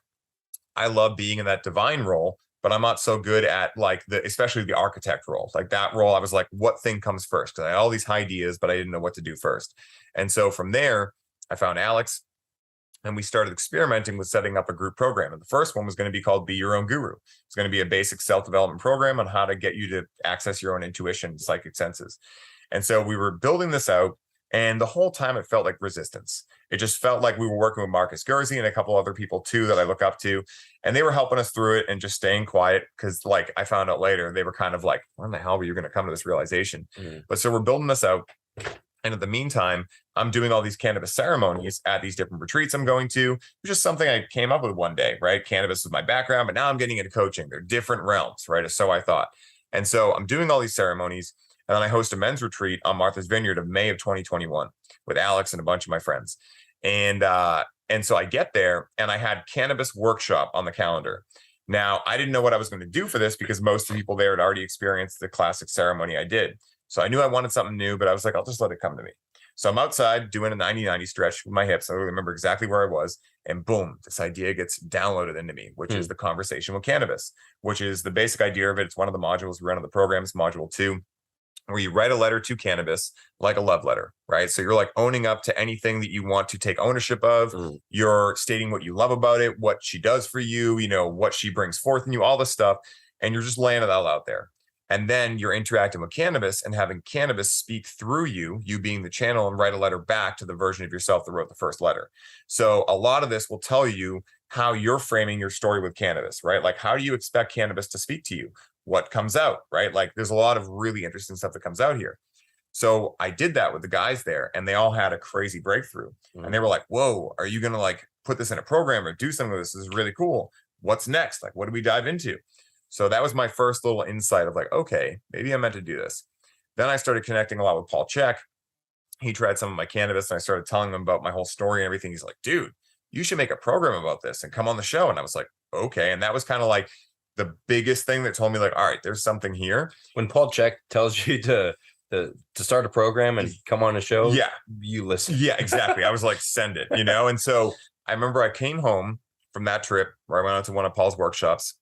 A: I love being in that divine role, but I'm not so good at like especially the architect role. Like that role, I was like, what thing comes first? Because I had all these ideas, but I didn't know what to do first. And so from there, I found Alex, and we started experimenting with setting up a group program. And the first one was going to be called Be Your Own Guru. It's going to be a basic self-development program on how to get you to access your own intuition, psychic senses. And so we were building this out, and the whole time it felt like resistance. It just felt like we were working with Marcus Gurzy and a couple other people too that I look up to, and they were helping us through it and just staying quiet because, like, I found out later they were kind of like, when the hell were you going to come to this realization? But so we're building this out. And in the meantime, I'm doing all these cannabis ceremonies at these different retreats I'm going to. It's just something I came up with one day, right? Cannabis was my background, but now I'm getting into coaching. They're different realms, right? So I thought. And so I'm doing all these ceremonies. And then I host a men's retreat on Martha's Vineyard of May of 2021 with Alex and a bunch of my friends. And so I get there and I had cannabis workshop on the calendar. Now, I didn't know what I was going to do for this because most of the people there had already experienced the classic ceremony I did. So I knew I wanted something new, but I was like, I'll just let it come to me. So I'm outside doing a 90-90 stretch with my hips. I remember exactly where I was. And boom, this idea gets downloaded into me, which is the conversation with cannabis, which is the basic idea of it. It's one of the modules we run on the program. It's module 2, where you write a letter to cannabis like a love letter, right? So you're like owning up to anything that you want to take ownership of. You're stating what you love about it, what she does for you, you know, what she brings forth in you, all this stuff. And you're just laying it all out there. And then you're interacting with cannabis and having cannabis speak through you, you being the channel, and write a letter back to the version of yourself that wrote the first letter. So a lot of this will tell you how you're framing your story with cannabis, right? Like, how do you expect cannabis to speak to you? What comes out, right? Like, there's a lot of really interesting stuff that comes out here. So I did that with the guys there, and they all had a crazy breakthrough. And they were like, whoa, are you going to like put this in a program or do something with this? This is really cool. What's next? Like, what do we dive into? So that was my first little insight of like, okay, maybe I'm meant to do this. Then I started connecting a lot with Paul Check. He tried some of my cannabis and I started telling him about my whole story and everything. He's like, dude, you should make a program about this and come on the show. And I was like, okay. And that was kind of like the biggest thing that told me like, all right, there's something here.
B: When Paul Chek tells you to start a program and come on a show,
A: yeah,
B: you listen.
A: Yeah, exactly. I was like, send it, you know? And so I remember I came home from that trip where I went out to one of Paul's workshops,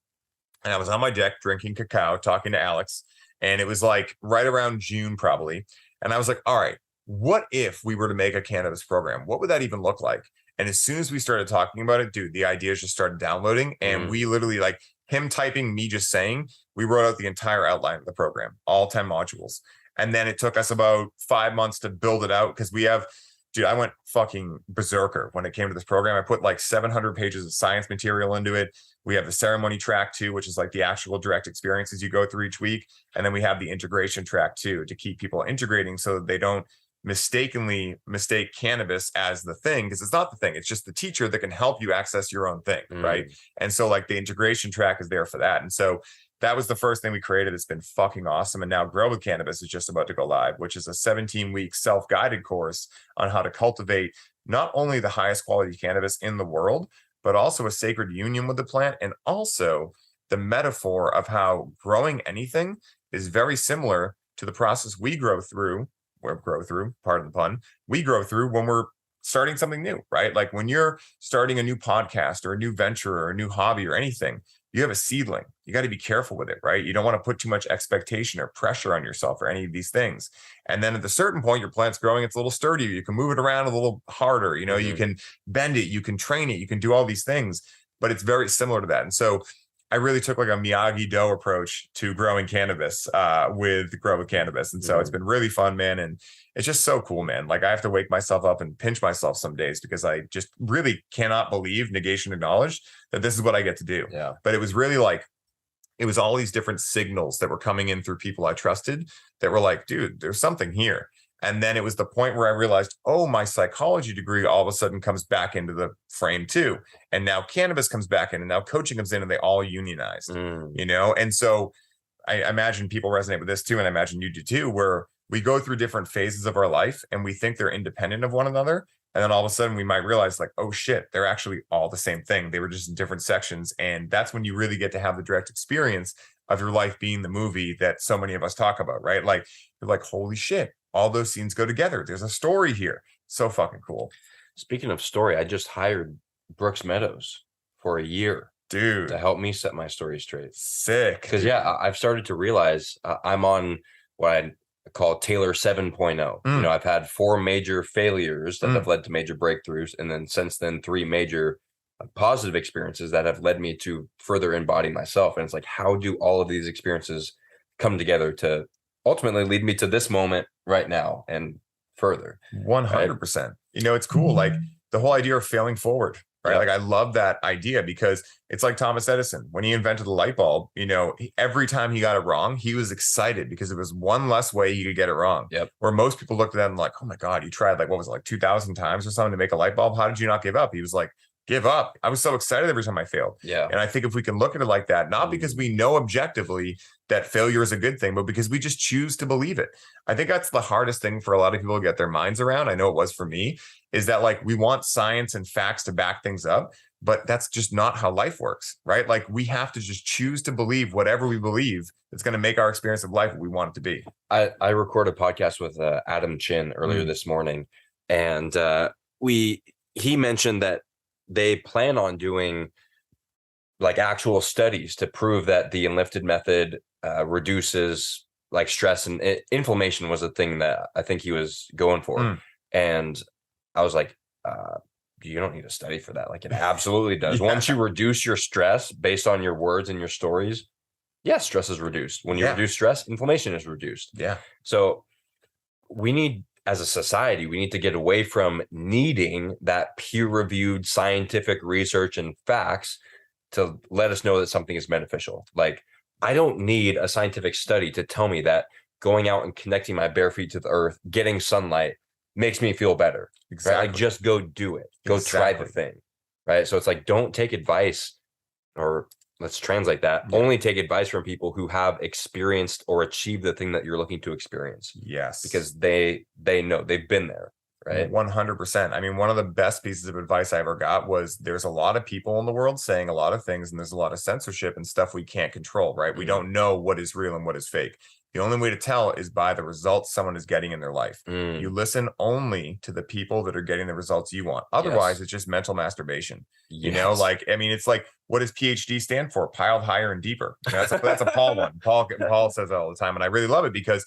A: and I was on my deck drinking cacao, talking to Alex. And it was like right around June, probably. And I was like, all right, what if we were to make a cannabis program? What would that even look like? And as soon as we started talking about it, dude, the ideas just started downloading. And we literally, like, him typing, me just saying, we wrote out the entire outline of the program, all 10 modules. And then it took us about 5 months to build it out, because we have, dude, I went fucking berserker when it came to this program. I put like 700 pages of science material into it. We have the ceremony track too, which is like the actual direct experiences you go through each week. And then we have the integration track too, to keep people integrating so that they don't mistakenly mistake cannabis as the thing, because it's not the thing. It's just the teacher that can help you access your own thing, right? And so like the integration track is there for that. And so that was the first thing we created. It's been fucking awesome. And now Grow with Cannabis is just about to go live, which is a 17-week self-guided course on how to cultivate not only the highest quality cannabis in the world, but also a sacred union with the plant, and also the metaphor of how growing anything is very similar to the process we grow through, pardon the pun, we grow through when we're starting something new, right? Like when you're starting a new podcast or a new venture or a new hobby or anything, you have a seedling. You got to be careful with it, right? You don't want to put too much expectation or pressure on yourself or any of these things. And then at a certain point, your plant's growing, it's a little sturdier. You can move it around a little harder. You know, you can bend it, you can train it, you can do all these things, but it's very similar to that. And so I really took like a Miyagi-Do approach to growing cannabis with Grow with Cannabis. And so it's been really fun, man. And it's just so cool, man. Like I have to wake myself up and pinch myself some days, because I just really cannot believe, negation acknowledged, that this is what I get to do.
B: Yeah.
A: But it was really like, it was all these different signals that were coming in through people I trusted that were like, dude, there's something here. And then it was the point where I realized, oh, my psychology degree all of a sudden comes back into the frame too. And now cannabis comes back in, and now coaching comes in, and they all unionized, you know? And so I imagine people resonate with this too. And I imagine you do too, where we go through different phases of our life and we think they're independent of one another. And then all of a sudden we might realize like, oh shit, they're actually all the same thing. They were just in different sections. And that's when you really get to have the direct experience of your life being the movie that so many of us talk about, right? Like you're like, holy shit, all those scenes go together. There's a story here. So fucking cool.
B: Speaking of story, I just hired Brooks Meadows for a year,
A: dude,
B: to help me set my story straight.
A: Sick.
B: Because I've started to realize I'm on what I call Taylor 7.0. You know, I've had 4 major failures that have led to major breakthroughs, and then since then 3 major positive experiences that have led me to further embody myself. And it's like, how do all of these experiences come together to ultimately lead me to this moment right now and further?
A: 100%. Right? You know, it's cool. Like the whole idea of failing forward, right? Like I love that idea, because it's like Thomas Edison, when he invented the light bulb, you know, every time he got it wrong, he was excited because it was one less way he could get it wrong. Where most people looked at that and like, oh my God, you tried like, what was it, like 2,000 times or something to make a light bulb? How did you not give up? He was like, give up. I was so excited every time I failed. And I think if we can look at it like that, not because we know objectively that failure is a good thing, but because we just choose to believe it. I think that's the hardest thing for a lot of people to get their minds around. I know it was for me, is that like we want science and facts to back things up, but that's just not how life works, right? Like we have to just choose to believe whatever we believe that's going to make our experience of life what we want it to be.
B: I recorded a podcast with Adam Chin earlier this morning, and he mentioned that they plan on doing like actual studies to prove that the Enlifted method reduces like stress and inflammation was a thing that I think he was going for. And I was like, you don't need a study for that. Like it absolutely does. Once you reduce your stress based on your words and your stories, stress is reduced. When you reduce stress, inflammation is reduced. So we need, as a society, we need to get away from needing that peer-reviewed scientific research and facts to let us know that something is beneficial. Like, I don't need a scientific study to tell me that going out and connecting my bare feet to the earth, getting sunlight makes me feel better. Right? Like, just go do it. Go try the thing. Right. So it's like, don't take advice, or let's translate that. Only take advice from people who have experienced or achieved the thing that you're looking to experience.
A: Yes.
B: Because they know, they've been there. right?
A: 100%. I mean, one of the best pieces of advice I ever got was there's a lot of people in the world saying a lot of things, and there's a lot of censorship and stuff we can't control, right? We don't know what is real and what is fake. The only way to tell is by the results someone is getting in their life. You listen only to the people that are getting the results you want. Otherwise, it's just mental masturbation. You know, like, I mean, it's like, what does PhD stand for? Piled higher and deeper. You know, that's a Paul one. Paul says that all the time, and I really love it because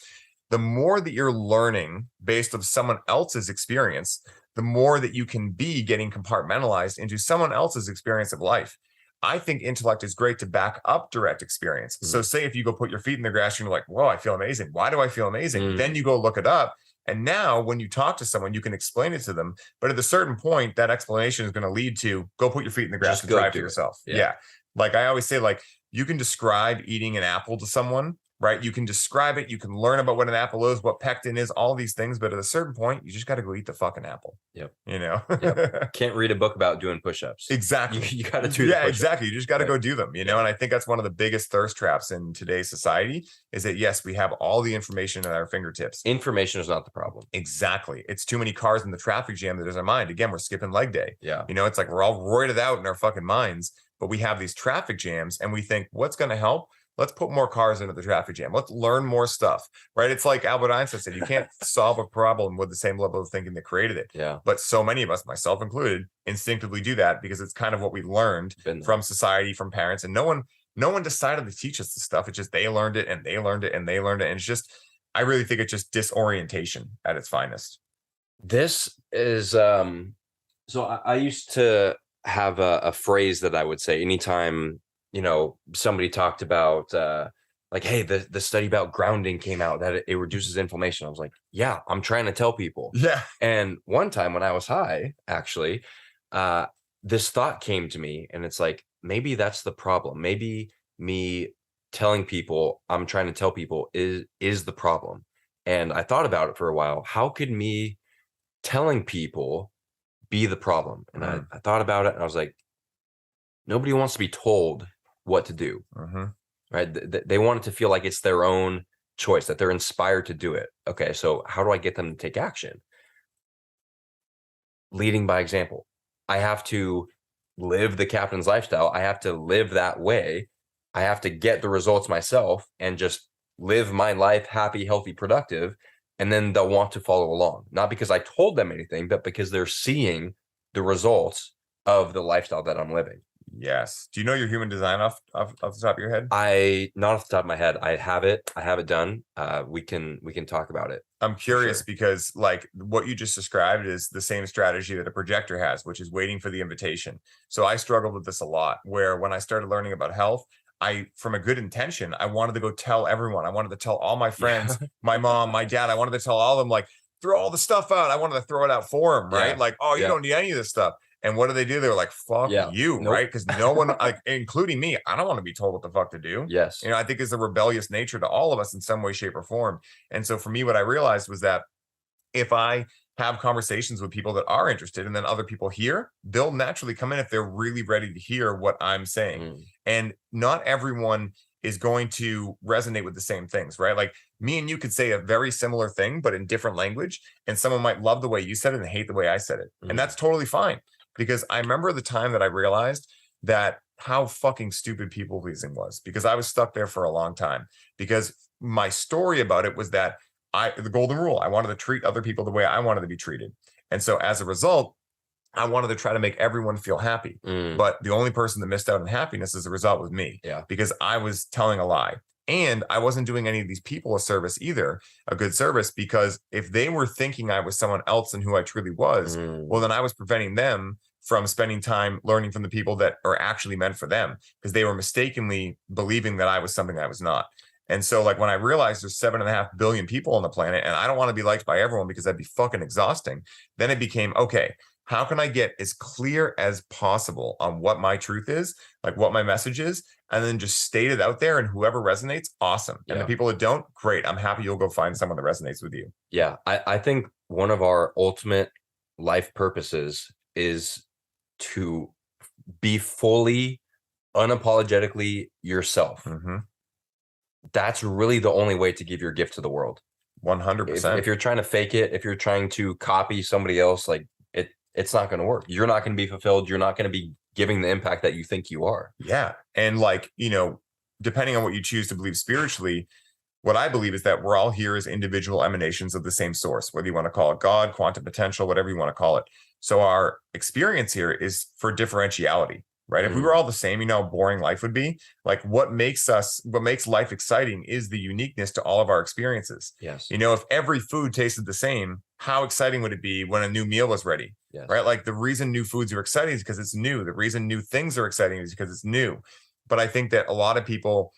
A: the more that you're learning based on someone else's experience, the more that you can be getting compartmentalized into someone else's experience of life. I think intellect is great to back up direct experience. So say if you go put your feet in the grass and you're like, whoa, I feel amazing. Why do I feel amazing? Then you go look it up. And now when you talk to someone, you can explain it to them. But at a certain point, that explanation is going to lead to go put your feet in the grass and try it for yourself. Yeah. Like I always say, like you can describe eating an apple to someone, right? You can describe it. You can learn about what an apple is, what pectin is, all these things. But at a certain point, you just got to go eat the fucking apple. You know?
B: Can't read a book about doing push-ups.
A: Exactly.
B: You got to do the
A: exactly. You just got to go do them, you know? And I think that's one of the biggest thirst traps in today's society is that, yes, we have all the information at our fingertips.
B: Information is not the problem.
A: Exactly. It's too many cars in the traffic jam that is our mind. Again, we're skipping leg day. You know, it's like we're all roided out in our fucking minds, but we have these traffic jams and we think, what's going to help? Let's put more cars into the traffic jam. Let's learn more stuff, right? It's like Albert Einstein said, you can't solve a problem with the same level of thinking that created it. But so many of us, myself included, instinctively do that because it's kind of what we learned from society, from parents. And no one decided to teach us the stuff. It's just they learned it and they learned it and they learned it. And it's just, I really think it's just disorientation at its finest.
B: This is, so I used to have a phrase that I would say anytime you know, somebody talked about like, hey, the study about grounding came out that it reduces inflammation. I was like, yeah, I'm trying to tell people. And one time when I was high, actually, this thought came to me and it's like, maybe that's the problem. Maybe me telling people I'm trying to tell people is the problem. And I thought about it for a while. How could me telling people be the problem? And I thought about it and I was like, nobody wants to be told what to do, right? They want it to feel like it's their own choice, that they're inspired to do it. Okay, so how do I get them to take action? Leading by example. I have to live the captain's lifestyle. I have to live that way. I have to get the results myself and just live my life happy, healthy, productive. And then they'll want to follow along, not because I told them anything, but because they're seeing the results of the lifestyle that I'm living.
A: Yes. Do you know your human design off the top of your head?
B: Not off the top of my head. I have it done. We can talk about it.
A: I'm curious because like what you just described is the same strategy that a projector has, which is waiting for the invitation. So I struggled with this a lot, where when I started learning about health, from a good intention, I wanted to go tell everyone. I wanted to tell all my friends, my mom, my dad. I wanted to tell all of them, like, throw all the stuff out. I wanted to throw it out for them, right? Like, oh, you don't need any of this stuff. And what do? They were like, fuck you, right? Because no one, like, including me, I don't want to be told what the fuck to do. You know, I think it's a rebellious nature to all of us in some way, shape, or form. And so for me, what I realized was that if I have conversations with people that are interested and then other people hear, they'll naturally come in if they're really ready to hear what I'm saying. And not everyone is going to resonate with the same things, right? Like me and you could say a very similar thing, but in different language. And someone might love the way you said it and hate the way I said it. And that's totally fine. Because I remember the time that I realized that how fucking stupid people pleasing was, because I was stuck there for a long time. Because my story about it was that the golden rule, I wanted to treat other people the way I wanted to be treated. And so as a result, I wanted to try to make everyone feel happy. But the only person that missed out on happiness as a result was me. Because I was telling a lie. And I wasn't doing any of these people a service either, a good service, because if they were thinking I was someone else than who I truly was, well, then I was preventing them from spending time learning from the people that are actually meant for them, because they were mistakenly believing that I was something I was not. And so like when I realized there's 7.5 billion people on the planet and I don't want to be liked by everyone because that'd be fucking exhausting, then it became, okay, how can I get as clear as possible on what my truth is, like what my message is, and then just state it out there, and whoever resonates, awesome. And the people that don't, great. I'm happy you'll go find someone that resonates with you.
B: Yeah. I think one of our ultimate life purposes is to be fully, unapologetically yourself. That's really the only way to give your gift to the world.
A: 100%.
B: If you're trying to fake it, if you're trying to copy somebody else, like it's not going to work. You're not going to be fulfilled. You're not going to be giving the impact that you think you are.
A: Yeah. And like, depending on what you choose to believe spiritually, what I believe is that we're all here as individual emanations of the same source, whether you want to call it God, quantum potential, whatever you want to call it. So our experience here is for differentiality, right? If we were all the same, how boring life would be. Like what makes life exciting is the uniqueness to all of our experiences.
B: Yes.
A: If every food tasted the same, how exciting would it be when a new meal was ready?
B: Yes.
A: Right? Like the reason new foods are exciting is because it's new. The reason new things are exciting is because it's new. But I think that a lot of people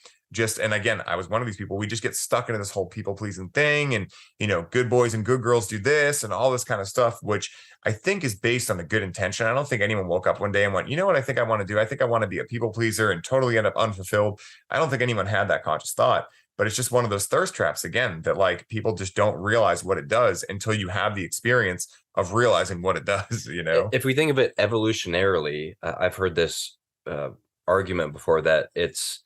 A: and again, I was one of these people, we just get stuck into this whole people pleasing thing. And, good boys and good girls do this and all this kind of stuff, which I think is based on a good intention. I don't think anyone woke up one day and went, you know what I think I want to do? I think I want to be a people pleaser and totally end up unfulfilled. I don't think anyone had that conscious thought, but it's just one of those thirst traps again, that like people just don't realize what it does until you have the experience of realizing what it does,
B: If we think of it evolutionarily, I've heard this argument before that it's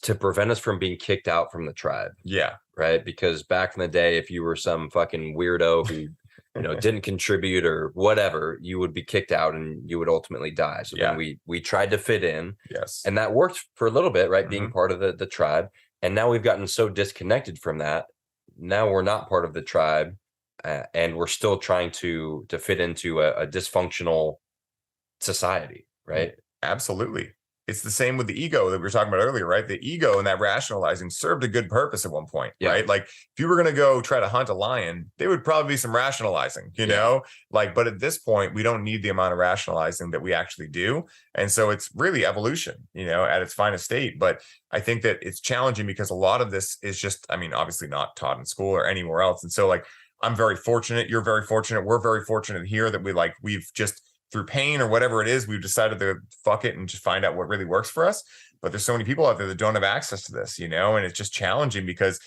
B: to prevent us from being kicked out from the tribe.
A: Yeah.
B: Right. Because back in the day, if you were some fucking weirdo who, didn't contribute or whatever, you would be kicked out and you would ultimately die. So then we tried to fit in.
A: Yes.
B: And that worked for a little bit, right? Being part of the tribe. And now we've gotten so disconnected from that. Now we're not part of the tribe. And we're still trying to fit into a dysfunctional society. Right.
A: Absolutely. It's the same with the ego that we were talking about earlier, right? The ego and that rationalizing served a good purpose at one point, right? Like if you were going to go try to hunt a lion, there would probably be some rationalizing, but at this point, we don't need the amount of rationalizing that we actually do. And so it's really evolution, at its finest state. But I think that it's challenging because a lot of this is just, obviously not taught in school or anywhere else. And so like, I'm very fortunate. You're very fortunate. We're very fortunate here that we've just, through pain or whatever it is, we've decided to fuck it and just find out what really works for us. But there's so many people out there that don't have access to this, and it's just challenging because,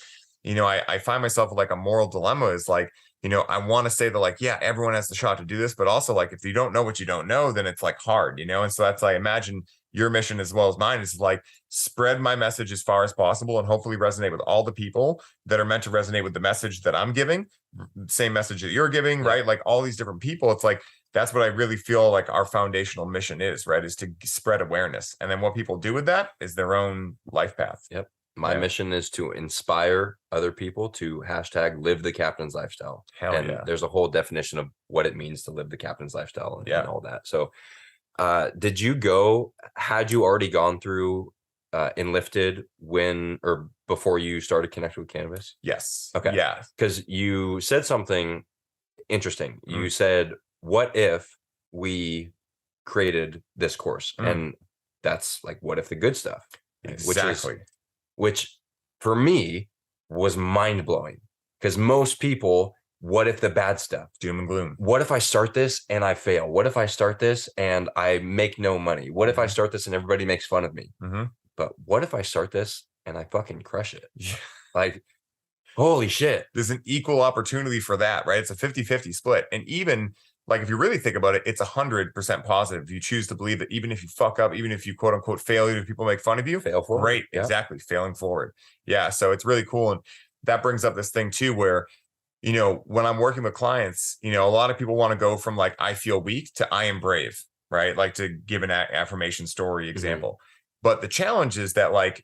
A: I find myself with like a moral dilemma is like, I want to say that like, yeah, everyone has the shot to do this, but also like, if you don't know what you don't know, then it's like hard, and so that's like, imagine your mission as well as mine is like spread my message as far as possible and hopefully resonate with all the people that are meant to resonate with the message that I'm giving, same message that you're giving, right? Like all these different people, it's like, that's what I really feel like our foundational mission is, right? Is to spread awareness. And then what people do with that is their own life path.
B: Yep. My mission is to inspire other people to #live the captain's lifestyle. There's a whole definition of what it means to live the captain's lifestyle and all that. So had you already gone through Enlifted when or before you started Connect With Cannabis?
A: Yes.
B: Okay.
A: Yeah.
B: Because you said something interesting. You said, what if we created this course? And that's like, what if the good stuff?
A: Exactly.
B: Which for me was mind blowing because most people, what if the bad stuff?
A: Doom and gloom.
B: What if I start this and I fail? What if I start this and I make no money? What if I start this and everybody makes fun of me? But what if I start this and I fucking crush it? Like, holy shit.
A: There's an equal opportunity for that, right? It's a 50-50 split. And even like, if you really think about it, it's 100% positive. If you choose to believe that even if you fuck up, even if you quote unquote fail, even if people make fun of you,
B: fail forward.
A: Great. Yeah. Exactly. Failing forward. Yeah. So it's really cool. And that brings up this thing too, where, when I'm working with clients, a lot of people want to go from like, I feel weak to I am brave, right? Like to give an affirmation story example. But the challenge is that like,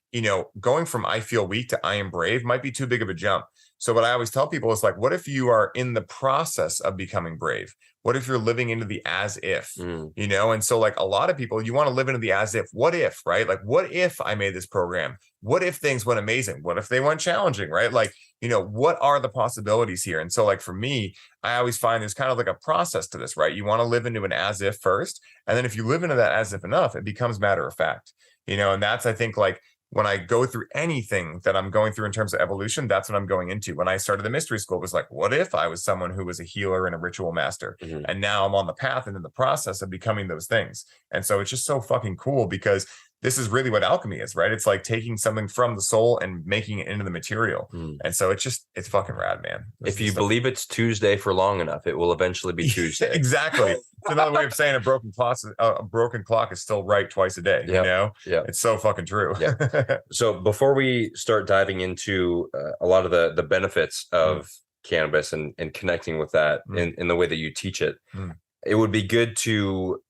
A: going from I feel weak to I am brave might be too big of a jump. So what I always tell people is like, what if you are in the process of becoming brave? What if you're living into the as if, And so like a lot of people, you want to live into the as if, what if, right? Like, what if I made this program? What if things went amazing? What if they went challenging, right? Like, what are the possibilities here? And so like for me, I always find there's kind of like a process to this, right? You want to live into an as if first. And then if you live into that as if enough, it becomes matter of fact, and that's, I think like, when I go through anything that I'm going through in terms of evolution, that's what I'm going into. When I started the mystery school, it was like, what if I was someone who was a healer and a ritual master? And now I'm on the path and in the process of becoming those things. And so it's just so fucking cool because this is really what alchemy is, right? It's like taking something from the soul and making it into the material. And so it's fucking rad, man.
B: If you believe it's Tuesday for long enough, it will eventually be Tuesday.
A: Exactly. It's another way of saying a broken clock is still right twice a day. You know?
B: Yeah.
A: It's so fucking true.
B: So before we start diving into a lot of the benefits of cannabis and connecting with that in the way that you teach it, it would be good to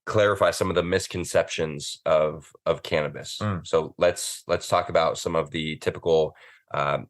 B: clarify some of the misconceptions of cannabis. So let's talk about some of the typical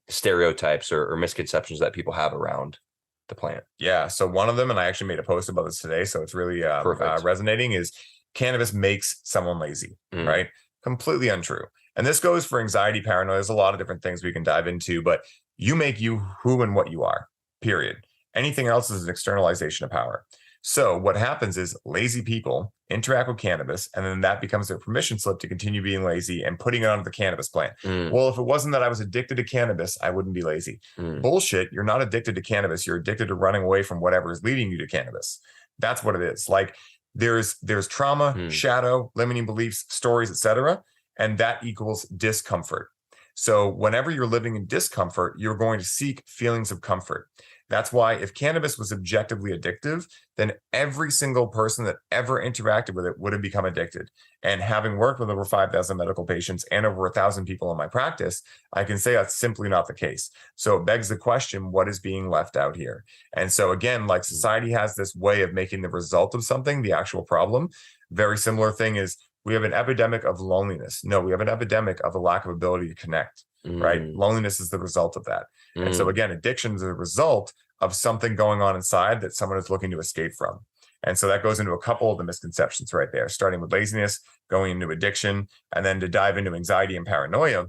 B: stereotypes or misconceptions that people have around the plant.
A: Yeah. So one of them, and I actually made a post about this today, so it's really resonating, is cannabis makes someone lazy, right? Completely untrue. And this goes for anxiety, paranoia. There's a lot of different things we can dive into, but you make you who and what you are, period. Anything else is an externalization of power. So what happens is lazy people interact with cannabis, and then that becomes their permission slip to continue being lazy and putting it onto the cannabis plant. Well, if it wasn't that I was addicted to cannabis, I wouldn't be lazy. Bullshit. You're not addicted to cannabis. You're addicted to running away from whatever is leading you to cannabis. That's what it is. Like there's trauma, shadow, limiting beliefs, stories, etc., and that equals discomfort. So whenever you're living in discomfort, you're going to seek feelings of comfort. That's why if cannabis was objectively addictive, then every single person that ever interacted with it would have become addicted. And having worked with over 5,000 medical patients and over 1,000 people in my practice, I can say that's simply not the case. So it begs the question, what is being left out here? And so again, like society has this way of making the result of something the actual problem. Very similar thing is we have an epidemic of loneliness. No, we have an epidemic of a lack of ability to connect. Right? Loneliness is the result of that. And so again, addiction is a result of something going on inside that someone is looking to escape from. And so that goes into a couple of the misconceptions right there, starting with laziness, going into addiction, and then to dive into anxiety and paranoia.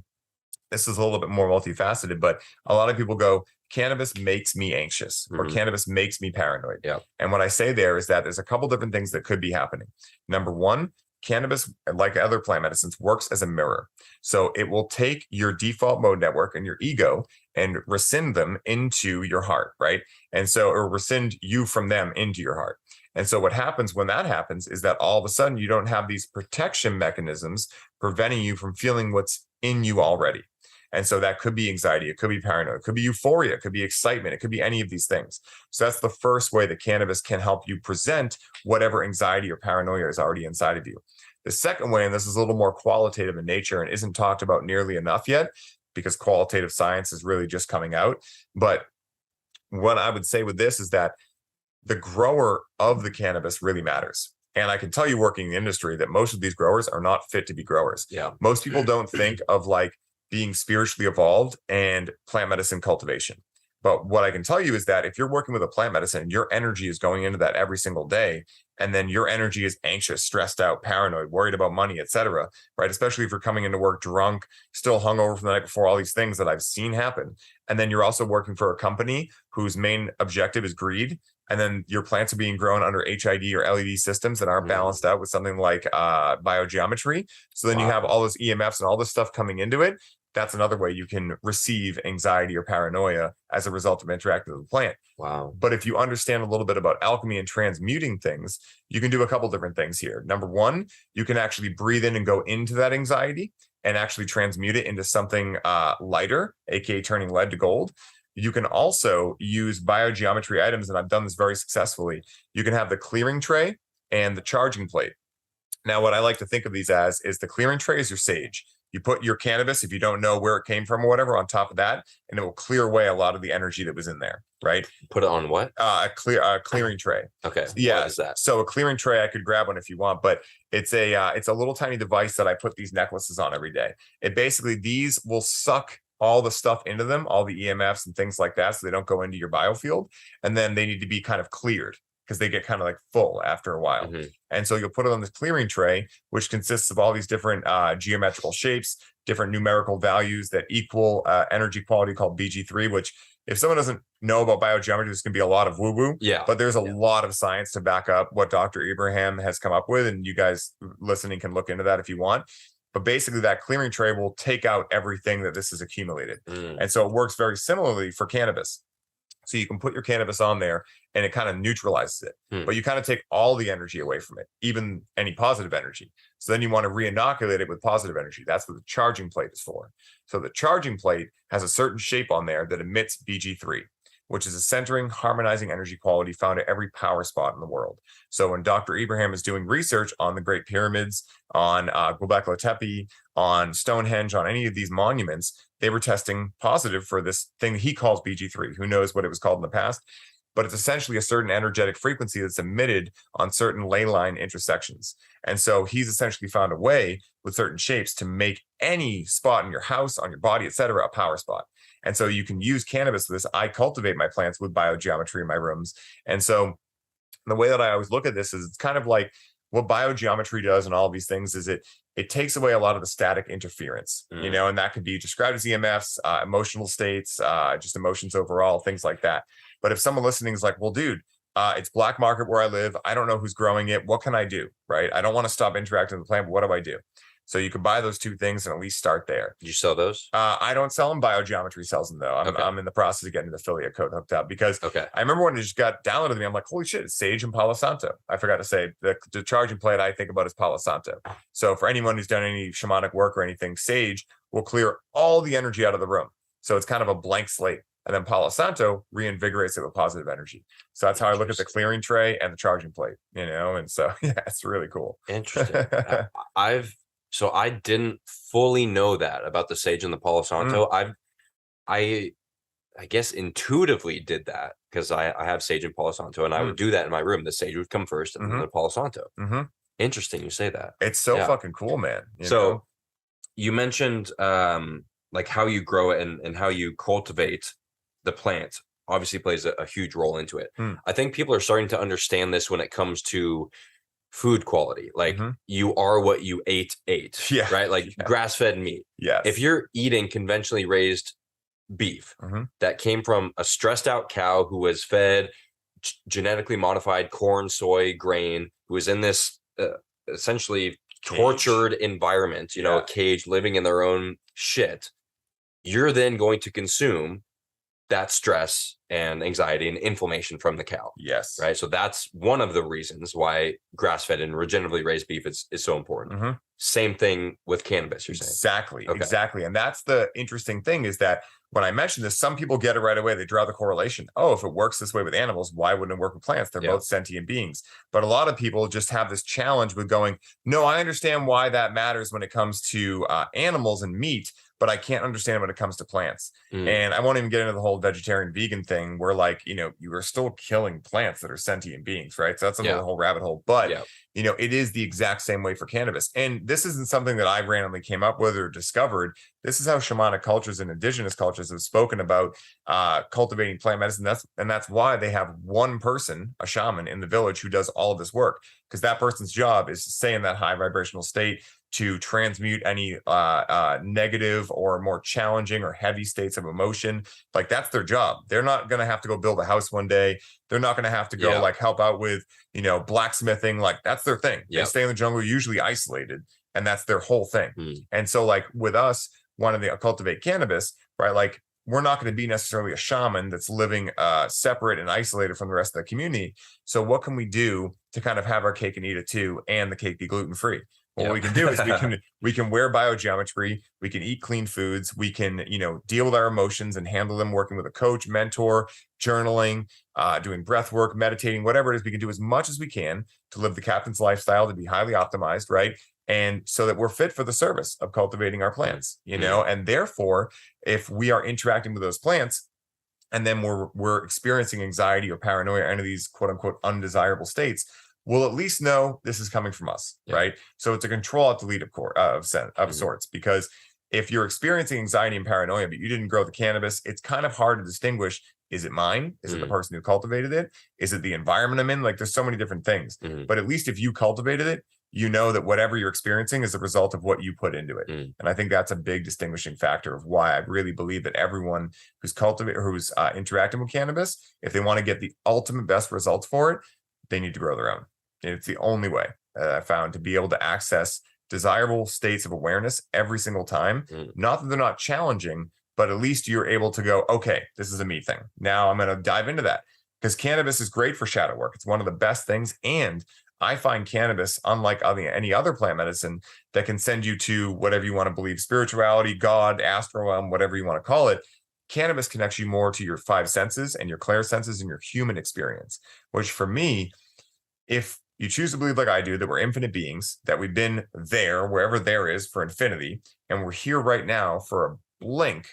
A: This is a little bit more multifaceted, but a lot of people go, cannabis makes me anxious or cannabis makes me paranoid. And what I say there is that there's a couple different things that could be happening. Number one, cannabis, like other plant medicines, works as a mirror. So it will take your default mode network and your ego and rescind them into your heart, right? And so, or rescind you from them into your heart. And so what happens when that happens is that all of a sudden you don't have these protection mechanisms preventing you from feeling what's in you already. And so that could be anxiety, it could be paranoia, it could be euphoria, it could be excitement, it could be any of these things. So that's the first way that cannabis can help you present whatever anxiety or paranoia is already inside of you. The second way, and this is a little more qualitative in nature and isn't talked about nearly enough yet, because qualitative science is really just coming out. But what I would say with this is that the grower of the cannabis really matters. And I can tell you, working in the industry, that most of these growers are not fit to be growers. Most people don't think of like being spiritually evolved and plant medicine cultivation. But what I can tell you is that if you're working with a plant medicine, your energy is going into that every single day. And then your energy is anxious, stressed out, paranoid, worried about money, etc. Right? Especially if you're coming into work drunk, still hungover from the night before, all these things that I've seen happen. And then you're also working for a company whose main objective is greed. And then your plants are being grown under HID or LED systems that aren't balanced out with something like biogeometry. So then you have all those EMFs and all this stuff coming into it. That's another way you can receive anxiety or paranoia as a result of interacting with the plant. But if you understand a little bit about alchemy and transmuting things, you can do a couple different things here. Number one, you can actually breathe in and go into that anxiety and actually transmute it into something lighter, aka turning lead to gold. You can also use biogeometry items, and I've done this very successfully. You can have the clearing tray and the charging plate. Now, what I like to think of these as is the clearing tray is your sage. You put your cannabis, if you don't know where it came from or whatever, on top of that, and it will clear away a lot of the energy that was in there, right?
B: Put it on what?
A: A clearing tray.
B: Okay.
A: Yeah.
B: What is that?
A: So a clearing tray, I could grab one if you want, but it's a little tiny device that I put these necklaces on every day. It basically, these will suck all the stuff into them, all the EMFs and things like that, so they don't go into your biofield. And then they need to be kind of cleared because they get kind of like full after a while. And so you'll put it on this clearing tray, which consists of all these different geometrical shapes, different numerical values that equal energy quality called BG3, which if someone doesn't know about biogeometry, there's going to be a lot of woo-woo. But there's a lot of science to back up what Dr. Abraham has come up with. And you guys listening can look into that if you want. But basically that clearing tray will take out everything that this has accumulated. And so it works very similarly for cannabis. So you can put your cannabis on there and it kind of neutralizes it, but you kind of take all the energy away from it, even any positive energy. So then you want to re-inoculate it with positive energy. That's what the charging plate is for. So the charging plate has a certain shape on there that emits BG3, which is a centering, harmonizing energy quality found at every power spot in the world. So when Dr. Ibrahim is doing research on the Great Pyramids, on Göbekli Tepe, on Stonehenge, on any of these monuments, they were testing positive for this thing he calls BG3. Who knows what it was called in the past? But it's essentially a certain energetic frequency that's emitted on certain ley line intersections. And so he's essentially found a way with certain shapes to make any spot in your house, on your body, etc., a power spot. And so you can use cannabis for this. I cultivate my plants with biogeometry in my rooms. And so the way that I always look at this is it's kind of like what biogeometry does and all these things is it takes away a lot of the static interference, you know, and that could be described as EMFs, emotional states, just emotions overall, things like that. But if someone listening is like, well, dude, it's black market where I live. I don't know who's growing it. What can I do? Right. I don't want to stop interacting with the plant, but what do I do? So you can buy those two things and at least start there.
B: You sell those?
A: I don't sell them. Biogeometry sells them though. I'm in the process of getting an affiliate code hooked up because I remember when it just got downloaded to me, I'm like, holy shit, it's sage and Palo Santo. I forgot to say the charging plate I think about is Palo Santo. So for anyone who's done any shamanic work or anything, sage will clear all the energy out of the room. So it's kind of a blank slate. And then Palo Santo reinvigorates it with positive energy. So that's how I look at the clearing tray and the charging plate, you know? And so, yeah, it's really cool.
B: Interesting. So I didn't fully know that about the sage and the Palo Santo. I guess intuitively did that because I have sage and Palo Santo, and I would do that in my room. The sage would come first, and then the Palo Santo. Interesting, you say that.
A: It's so fucking cool, man. You
B: so
A: know?
B: You mentioned like how you grow it and how you cultivate the plant. Obviously, plays a huge role into it. I think people are starting to understand this when it comes to food quality. Like you are what you ate, right? Like grass-fed meat. If you're eating conventionally raised beef that came from a stressed out cow who was fed genetically modified corn, soy, grain, who was in this essentially tortured environment, you know, a cage, living in their own shit, you're then going to consume that stress and anxiety and inflammation from the cow. Right. So that's one of the reasons why grass-fed and regeneratively raised beef is so important. Same thing with cannabis, you're saying.
A: Exactly. And that's the interesting thing is that when I mention this, some people get it right away. They draw the correlation. Oh, if it works this way with animals, why wouldn't it work with plants? They're both sentient beings. But a lot of people just have this challenge with going, no, I understand why that matters when it comes to animals and meat, but I can't understand when it comes to plants. And I won't even get into the whole vegetarian vegan thing where, like, you know, you are still killing plants that are sentient beings, right? So that's another whole rabbit hole. But, you know, it is the exact same way for cannabis. And this isn't something that I randomly came up with or discovered. This is how shamanic cultures and indigenous cultures have spoken about cultivating plant medicine. That's why they have one person, a shaman in the village, who does all of this work, because that person's job is to stay in that high vibrational state to transmute any negative or more challenging or heavy states of emotion. Like, that's their job. They're not going to have to go build a house one day. They're not going to have to go like help out with, you know, blacksmithing. Like, that's their thing. They stay in the jungle, usually isolated, and that's their whole thing. And so, like, with us wanting to cultivate cannabis, right? Like, we're not going to be necessarily a shaman that's living separate and isolated from the rest of the community. So what can we do to kind of have our cake and eat it too, and the cake be gluten-free? What we can do is we can wear biogeometry, we can eat clean foods, we can, you know, deal with our emotions and handle them working with a coach, mentor, journaling, doing breath work, meditating, whatever it is. We can do as much as we can to live the captain's lifestyle, to be highly optimized, right? And so that we're fit for the service of cultivating our plants, you know, and therefore, if we are interacting with those plants, and then we're experiencing anxiety or paranoia, or any of these quote unquote undesirable states, we'll at least know this is coming from us, right? So it's a control at delete of sorts, because if you're experiencing anxiety and paranoia, but you didn't grow the cannabis, it's kind of hard to distinguish. Is it mine? Is it the person who cultivated it? Is it the environment I'm in? Like, there's so many different things. But at least if you cultivated it, you know that whatever you're experiencing is a result of what you put into it. And I think that's a big distinguishing factor of why I really believe that everyone who's interacting with cannabis, if they want to get the ultimate best results for it, they need to grow their own. And it's the only way I found to be able to access desirable states of awareness every single time. Not that they're not challenging, but at least you're able to go, okay, this is a me thing. Now I'm going to dive into that, because cannabis is great for shadow work. It's one of the best things. And I find cannabis, unlike any other plant medicine, that can send you to whatever you want to believe, spirituality, God, astral realm, whatever you want to call it. Cannabis connects you more to your five senses and your clair senses and your human experience, which for me, if you choose to believe like I do, that we're infinite beings, that we've been there, wherever there is, for infinity, and we're here right now for a blink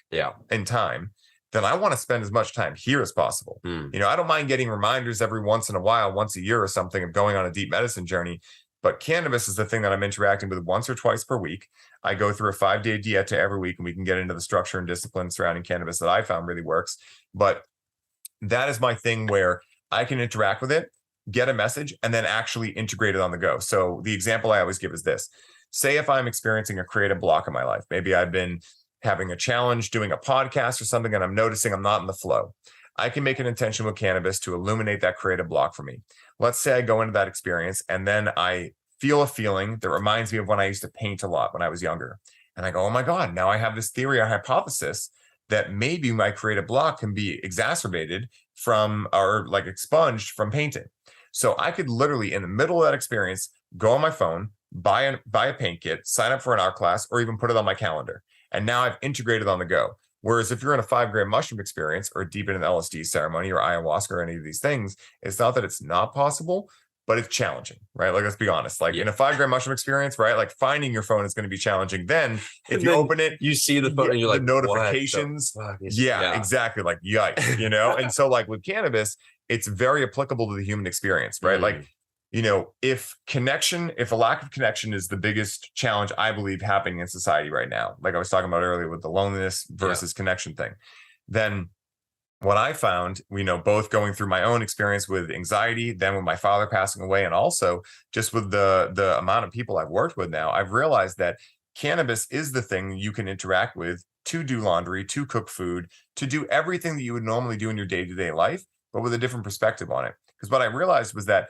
A: in time, then I want to spend as much time here as possible. You know, I don't mind getting reminders every once in a while, once a year or something, of going on a deep medicine journey. But cannabis is the thing that I'm interacting with once or twice per week. I go through a 5-day dieta every week, and we can get into the structure and discipline surrounding cannabis that I found really works. But that is my thing where I can interact with it, get a message, and then actually integrate it on the go. So the example I always give is this. Say if I'm experiencing a creative block in my life, maybe I've been having a challenge doing a podcast or something, and I'm noticing I'm not in the flow. I can make an intention with cannabis to illuminate that creative block for me. Let's say I go into that experience and then I feel a feeling that reminds me of when I used to paint a lot when I was younger. And I go, oh my God, now I have this theory or hypothesis that maybe my creative block can be exacerbated from, or like expunged from, painting. So I could literally, in the middle of that experience, go on my phone, buy a paint kit, sign up for an art class, or even put it on my calendar. And now I've integrated on the go. Whereas if you're in a 5-gram mushroom experience, or deep in an LSD ceremony, or ayahuasca, or any of these things, it's not that it's not possible, but it's challenging, right? Like, let's be honest. Like in a 5-gram mushroom experience, right? Like finding your phone is going to be challenging. Then if you open it,
B: you see the phone and you're like,
A: notifications. Yeah, exactly. Like, yikes, you know? And so like with cannabis, it's very applicable to the human experience, right? Like, you know, if a lack of connection is the biggest challenge I believe happening in society right now, like I was talking about earlier with the loneliness versus connection thing, then what I found, you know, both going through my own experience with anxiety, then with my father passing away, and also just with the amount of people I've worked with now, I've realized that cannabis is the thing you can interact with to do laundry, to cook food, to do everything that you would normally do in your day-to-day life, but with a different perspective on it. Because what I realized was that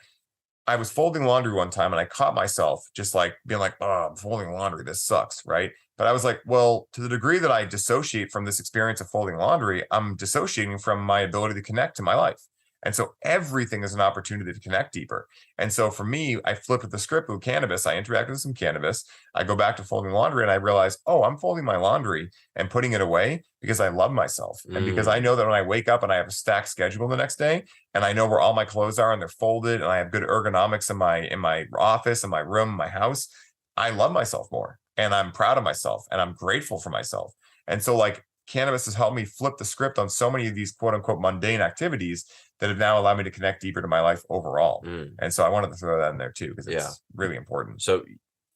A: I was folding laundry one time and I caught myself just like being like, oh, I'm folding laundry. This sucks. Right. But I was like, well, to the degree that I dissociate from this experience of folding laundry, I'm dissociating from my ability to connect to my life. And so everything is an opportunity to connect deeper. And so for me, I flipped the script with cannabis. I interacted with some cannabis. I go back to folding laundry and I realize, oh, I'm folding my laundry and putting it away because I love myself. And because I know that when I wake up and I have a stacked schedule the next day, and I know where all my clothes are and they're folded, and I have good ergonomics in my office, in my room, my house, I love myself more. And I'm proud of myself and I'm grateful for myself. And so like cannabis has helped me flip the script on so many of these quote unquote mundane activities that have now allowed me to connect deeper to my life overall. And so I wanted to throw that in there too, because it's really important.
B: So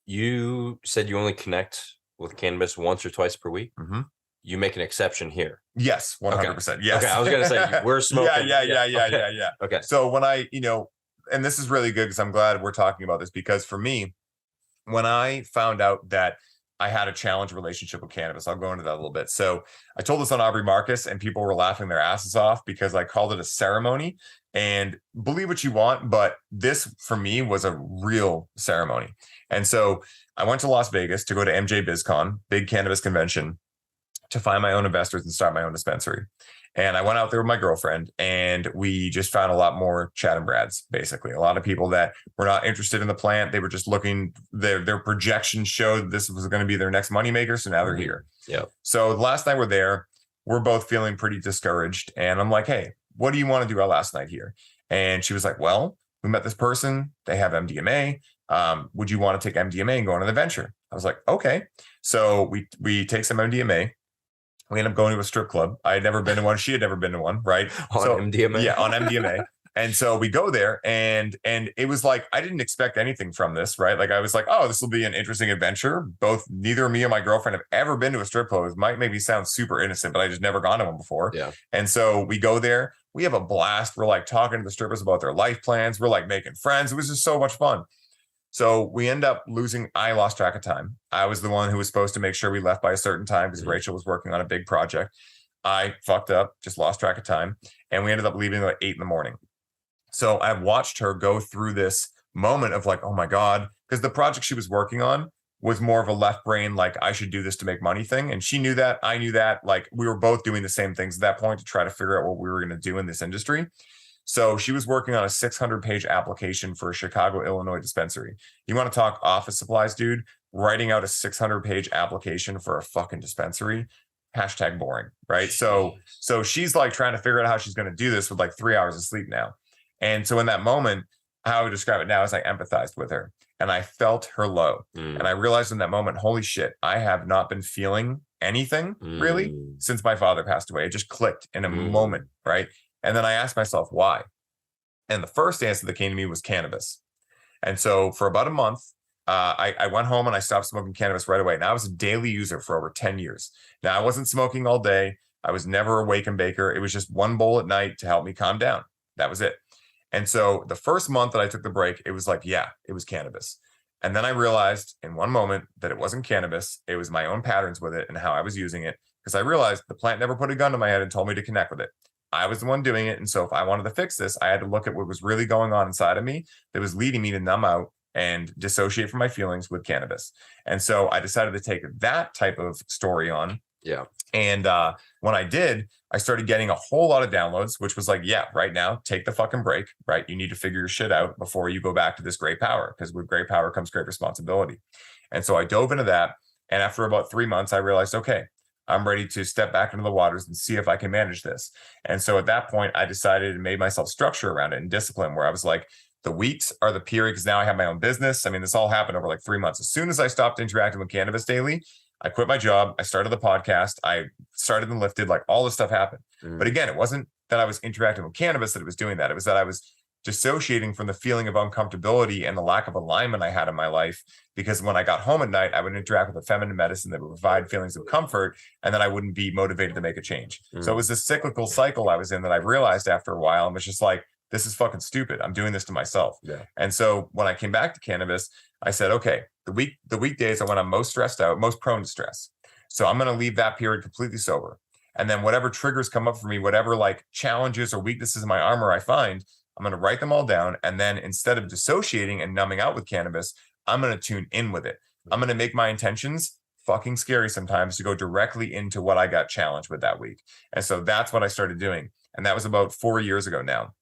B: you said you only connect with cannabis once or twice per week. You make an exception here.
A: Yes, 100%. Yes.
B: Okay, I was gonna say we're smoking.
A: Yeah.
B: Okay.
A: So when I, you know, and this is really good because I'm glad we're talking about this, because for me, when I found out that I had a challenge relationship with cannabis, I'll go into that a little bit. So I told this on Aubrey Marcus and people were laughing their asses off because I called it a ceremony. And believe what you want, but this for me was a real ceremony. And so I went to Las Vegas to go to MJ BizCon, big cannabis convention, to find my own investors and start my own dispensary. And I went out there with my girlfriend and we just found a lot more Chad and Brads, basically. A lot of people that were not interested in the plant. They were just looking, their projections showed this was going to be their next moneymaker. So now they're here.
B: Yeah.
A: So the last night we're there, we're both feeling pretty discouraged. And I'm like, hey, what do you want to do our last night here? And she was like, well, we met this person. They have MDMA. Would you want to take MDMA and go on an adventure? I was like, okay. So we take some MDMA. We ended up going to a strip club. I had never been to one. She had never been to one, right?
B: On MDMA?
A: Yeah, on MDMA. And so we go there and it was like, I didn't expect anything from this, right? Like I was like, oh, this will be an interesting adventure. Neither me or my girlfriend have ever been to a strip club. It might maybe sound super innocent, but I just never gone to one before.
B: Yeah.
A: And so we go there, we have a blast. We're like talking to the strippers about their life plans. We're like making friends. It was just so much fun. So we end up I lost track of time. I was the one who was supposed to make sure we left by a certain time because Rachel was working on a big project. I fucked up, just lost track of time. And we ended up leaving at 8 a.m. So I watched her go through this moment of like, oh my God, because the project she was working on was more of a left brain, like I should do this to make money thing. And she knew that, I knew that, like we were both doing the same things at that point to try to figure out what we were going to do in this industry. So she was working on a 600-page application for a Chicago, Illinois dispensary. You want to talk office supplies, dude? Writing out a 600-page application for a fucking dispensary, hashtag boring, right? So she's like trying to figure out how she's going to do this with like 3 hours of sleep now. And so in that moment, how I would describe it now is I empathized with her and I felt her low. And I realized in that moment, holy shit, I have not been feeling anything really since my father passed away. It just clicked in a moment, right? And then I asked myself why. And the first answer that came to me was cannabis. And so for about a month, I went home and I stopped smoking cannabis right away. Now I was a daily user for over 10 years. Now I wasn't smoking all day. I was never a wake and baker. It was just one bowl at night to help me calm down. That was it. And so the first month that I took the break, it was like, yeah, it was cannabis. And then I realized in one moment that it wasn't cannabis. It was my own patterns with it and how I was using it. Because I realized the plant never put a gun to my head and told me to connect with it. I was the one doing it. And so if I wanted to fix this, I had to look at what was really going on inside of me that was leading me to numb out and dissociate from my feelings with cannabis. And so I decided to take that type of story on.
B: Yeah.
A: And when I did, I started getting a whole lot of downloads, which was like, yeah, right now, take the fucking break, right? You need to figure your shit out before you go back to this great power, because with great power comes great responsibility. And so I dove into that. And after about 3 months, I realized, okay, I'm ready to step back into the waters and see if I can manage this. And so at that point, I decided and made myself structure around it and discipline, where I was like, the weeks are the period, because now I have my own business. I mean, this all happened over like 3 months. As soon as I stopped interacting with cannabis daily, I quit my job. I started the podcast. I started and lifted, like all this stuff happened. But again, it wasn't that I was interacting with cannabis that it was doing that. It was that I was dissociating from the feeling of uncomfortability and the lack of alignment I had in my life. Because when I got home at night, I would interact with a feminine medicine that would provide feelings of comfort, and then I wouldn't be motivated to make a change. So it was this cyclical cycle I was in that I realized after a while, and was just like, this is fucking stupid. I'm doing this to myself.
B: Yeah.
A: And so when I came back to cannabis, I said, okay, the weekdays are when I'm most stressed out, most prone to stress. So I'm going to leave that period completely sober. And then whatever triggers come up for me, whatever like challenges or weaknesses in my armor I find, I'm going to write them all down. And then instead of dissociating and numbing out with cannabis, I'm going to tune in with it. I'm going to make my intentions fucking scary sometimes to go directly into what I got challenged with that week. And so that's what I started doing. And that was about 4 years ago now.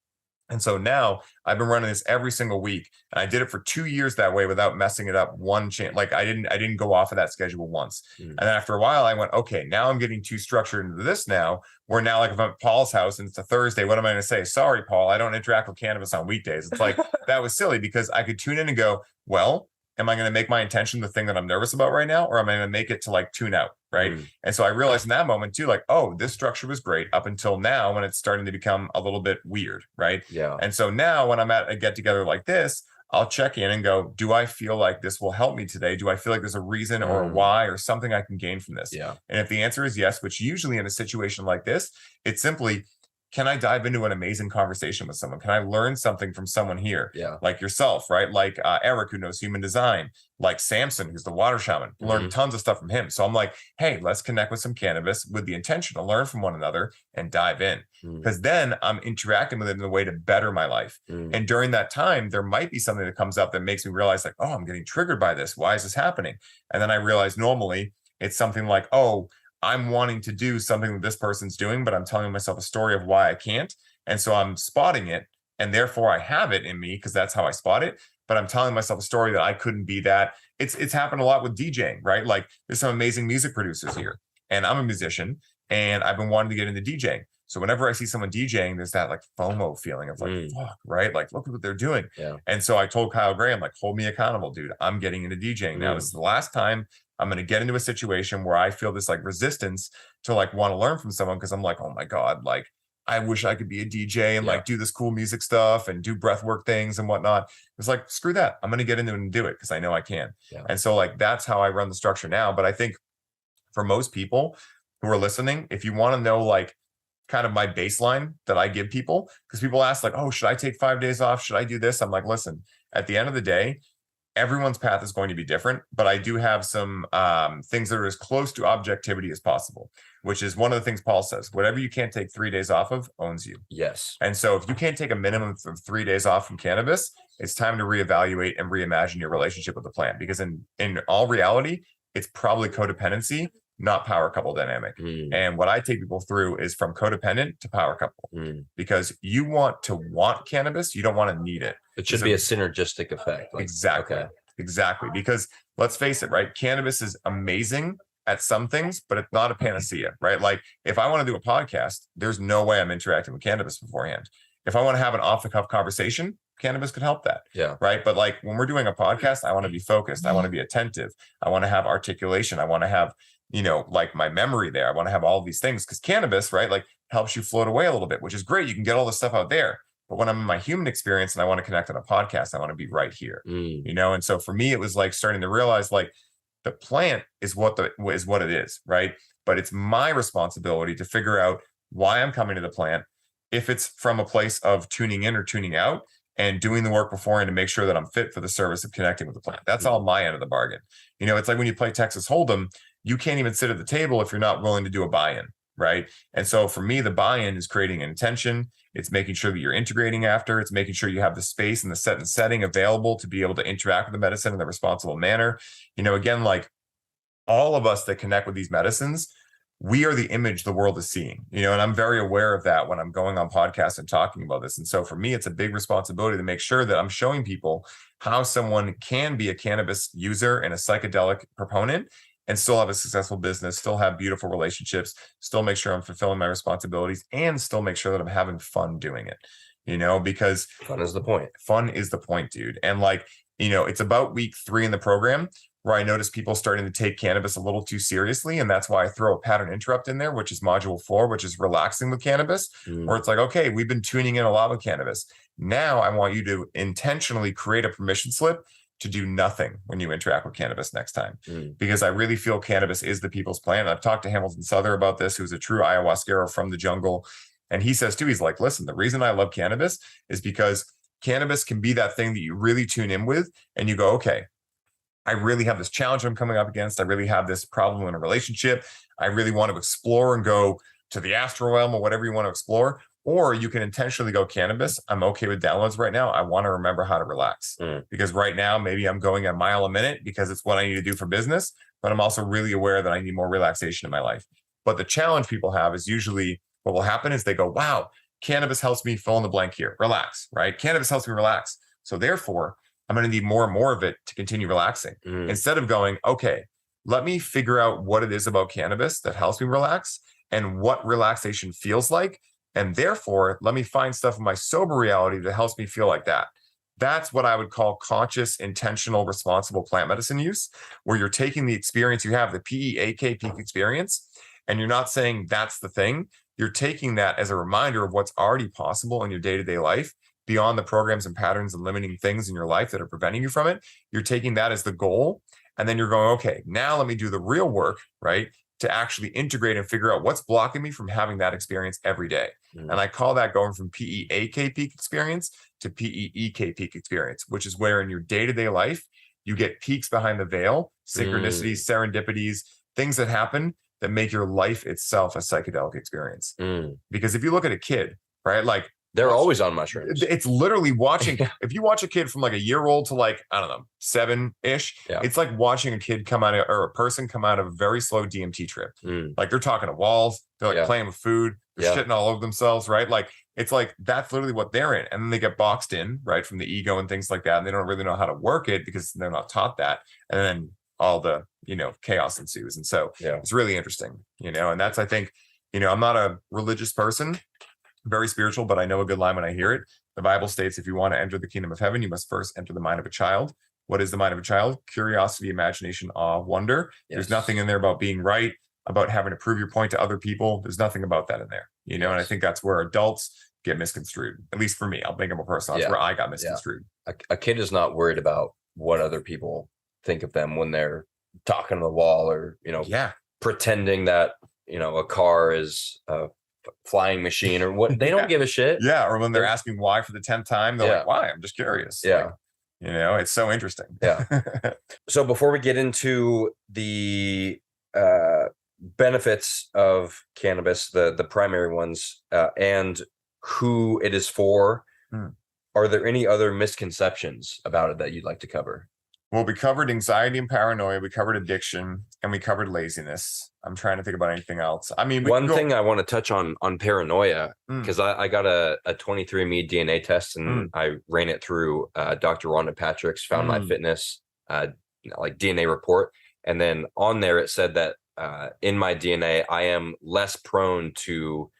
A: And so now I've been running this every single week, and I did it for 2 years that way without messing it up one chance. Like I didn't go off of that schedule once. And then after a while I went, okay, now I'm getting too structured into this now, where now like if I'm at Paul's house and it's a Thursday, what am I going to say? Sorry, Paul, I don't interact with cannabis on weekdays. It's like, that was silly, because I could tune in and go, well, am I going to make my intention the thing that I'm nervous about right now? Or am I going to make it to like tune out? Right. And so I realized in that moment too, like, oh, this structure was great up until now, when it's starting to become a little bit weird. Right.
B: Yeah.
A: And so now when I'm at a get together like this, I'll check in and go, do I feel like this will help me today? Do I feel like there's a reason or a why or something I can gain from this?
B: Yeah.
A: And if the answer is yes, which usually in a situation like this, it's simply, can I dive into an amazing conversation with someone? Can I learn something from someone here?
B: Yeah.
A: Like yourself, right? Like Eric, who knows human design, like Samson, who's the water shaman, learned tons of stuff from him. So I'm like, hey, let's connect with some cannabis with the intention to learn from one another and dive in. Because then I'm interacting with it in a way to better my life. And during that time, there might be something that comes up that makes me realize like, oh, I'm getting triggered by this. Why is this happening? And then I realize normally it's something like, oh, I'm wanting to do something that this person's doing, but I'm telling myself a story of why I can't. And so I'm spotting it, and therefore I have it in me because that's how I spot it. But I'm telling myself a story that I couldn't be that. It's happened a lot with DJing, right? Like there's some amazing music producers here, and I'm a musician, and I've been wanting to get into DJing. So whenever I see someone DJing, there's that like FOMO feeling of like, fuck, right? Like, look at what they're doing.
B: Yeah.
A: And so I told Kyle Graham, like, hold me accountable, dude. I'm getting into DJing now. This is the last time I'm going to get into a situation where I feel this like resistance to like want to learn from someone, because I'm like, oh my God, like I wish I could be a DJ and like do this cool music stuff and do breathwork things and whatnot. It's like, screw that. I'm going to get into it and do it because I know I can. Yeah. And so like that's how I run the structure now. But I think for most people who are listening, if you want to know like kind of my baseline that I give people, because people ask like, oh, should I take 5 days off? Should I do this? I'm like, listen, at the end of the day, everyone's path is going to be different, but I do have some things that are as close to objectivity as possible, which is one of the things Paul says, whatever you can't take 3 days off of owns you.
B: Yes.
A: And so if you can't take a minimum of 3 days off from cannabis, it's time to reevaluate and reimagine your relationship with the plant, because in all reality, it's probably codependency, not power couple dynamic. And what I take people through is from codependent to power couple, because you want to want cannabis, you don't want to need it.
B: It should be a synergistic effect.
A: Exactly. Okay. Exactly. Because let's face it, right? Cannabis is amazing at some things, but it's not a panacea, right? Like if I want to do a podcast, there's no way I'm interacting with cannabis beforehand. If I want to have an off the cuff conversation, cannabis could help that.
B: Yeah.
A: Right. But like when we're doing a podcast, I want to be focused. I want to be attentive. I want to have articulation. I want to have, like my memory there. I want to have all these things, because cannabis, right, like helps you float away a little bit, which is great. You can get all this stuff out there. But when I'm in my human experience and I want to connect on a podcast, I want to be right here, And so for me, it was like starting to realize like the plant is what it is, right? But it's my responsibility to figure out why I'm coming to the plant, if it's from a place of tuning in or tuning out, and doing the work beforehand to make sure that I'm fit for the service of connecting with the plant. That's all my end of the bargain. It's like when you play Texas Hold'em, you can't even sit at the table if you're not willing to do a buy-in, right? And so for me, the buy-in is creating an intention. It's making sure that you're integrating after. It's making sure you have the space and the set and setting available to be able to interact with the medicine in a responsible manner. Again, like all of us that connect with these medicines, we are the image the world is seeing, and I'm very aware of that when I'm going on podcasts and talking about this. And so for me, it's a big responsibility to make sure that I'm showing people how someone can be a cannabis user and a psychedelic proponent and still have a successful business, still have beautiful relationships, still make sure I'm fulfilling my responsibilities, and still make sure that I'm having fun doing it, because
B: fun is the point.
A: Fun is the point, dude. And like, it's about week 3 in the program where I notice people starting to take cannabis a little too seriously. And that's why I throw a pattern interrupt in there, which is module 4, which is relaxing with cannabis, where it's like, okay, we've been tuning in a lot with cannabis. Now I want you to intentionally create a permission slip to do nothing when you interact with cannabis next time, because I really feel cannabis is the people's plant. I've talked to Hamilton Souther about this, who's a true ayahuasquero from the jungle. And he says too, he's like, listen, the reason I love cannabis is because cannabis can be that thing that you really tune in with and you go, okay, I really have this challenge I'm coming up against. I really have this problem in a relationship. I really want to explore and go to the astral realm or whatever you want to explore. Or you can intentionally go, cannabis, I'm okay with downloads right now. I want to remember how to relax, because right now maybe I'm going a mile a minute because it's what I need to do for business, but I'm also really aware that I need more relaxation in my life. But the challenge people have is usually what will happen is they go, wow, cannabis helps me fill in the blank here, relax, right? Cannabis helps me relax. So therefore, I'm going to need more and more of it to continue relaxing, instead of going, okay, let me figure out what it is about cannabis that helps me relax and what relaxation feels like. And therefore, let me find stuff in my sober reality that helps me feel like that. That's what I would call conscious, intentional, responsible plant medicine use, where you're taking the experience you have, the PEAK peak experience, and you're not saying that's the thing. You're taking that as a reminder of what's already possible in your day-to-day life, beyond the programs and patterns and limiting things in your life that are preventing you from it. You're taking that as the goal. And then you're going, okay, now let me do the real work, right? To actually integrate and figure out what's blocking me from having that experience every day. And I call that going from PEAK peak experience to PEEK peak experience, which is where in your day-to-day life, you get peaks behind the veil, synchronicities, serendipities, things that happen that make your life itself a psychedelic experience. Because if you look at a kid, right, like
B: they're always on mushrooms.
A: It's literally watching. If you watch a kid from like a year old to like, I don't know, 7-ish, it's like watching a kid come out of, or a person come out of a very slow DMT trip. Like they're talking to walls, they're like playing with food, they're shitting all over themselves, right? Like it's like that's literally what they're in. And then they get boxed in, right, from the ego and things like that. And they don't really know how to work it because they're not taught that. And then all the, chaos ensues. And so it's really interesting, and that's, I think, I'm not a religious person, very spiritual, but I know a good line when I hear it. The Bible states, if you want to enter the kingdom of heaven, you must first enter the mind of a child. What is the mind of a child? Curiosity, imagination, awe, wonder. There's nothing in there about being right, about having to prove your point to other people. There's nothing about that in there, and I think that's where adults get misconstrued. At least for me, I'll make up a person. That's where I got misconstrued.
B: A kid is not worried about what other people think of them when they're talking to the wall or, pretending that, a car is a flying machine or what. They don't give a shit.
A: Or when they're asking why for the 10th time, they're like, why? I'm just curious. Like, it's so interesting.
B: So before we get into the benefits of cannabis, the primary ones, and who it is for, Are there any other misconceptions about it that you'd like to cover?
A: Well, we covered anxiety and paranoia, we covered addiction, and we covered laziness. I'm trying to think about anything else. I mean,
B: one thing I want to touch on paranoia, because
A: Mm.
B: I got a 23andMe DNA test, and I ran it through Dr. Rhonda Patrick's Found My Fitness like DNA report. And then on there, it said that in my DNA, I am less prone to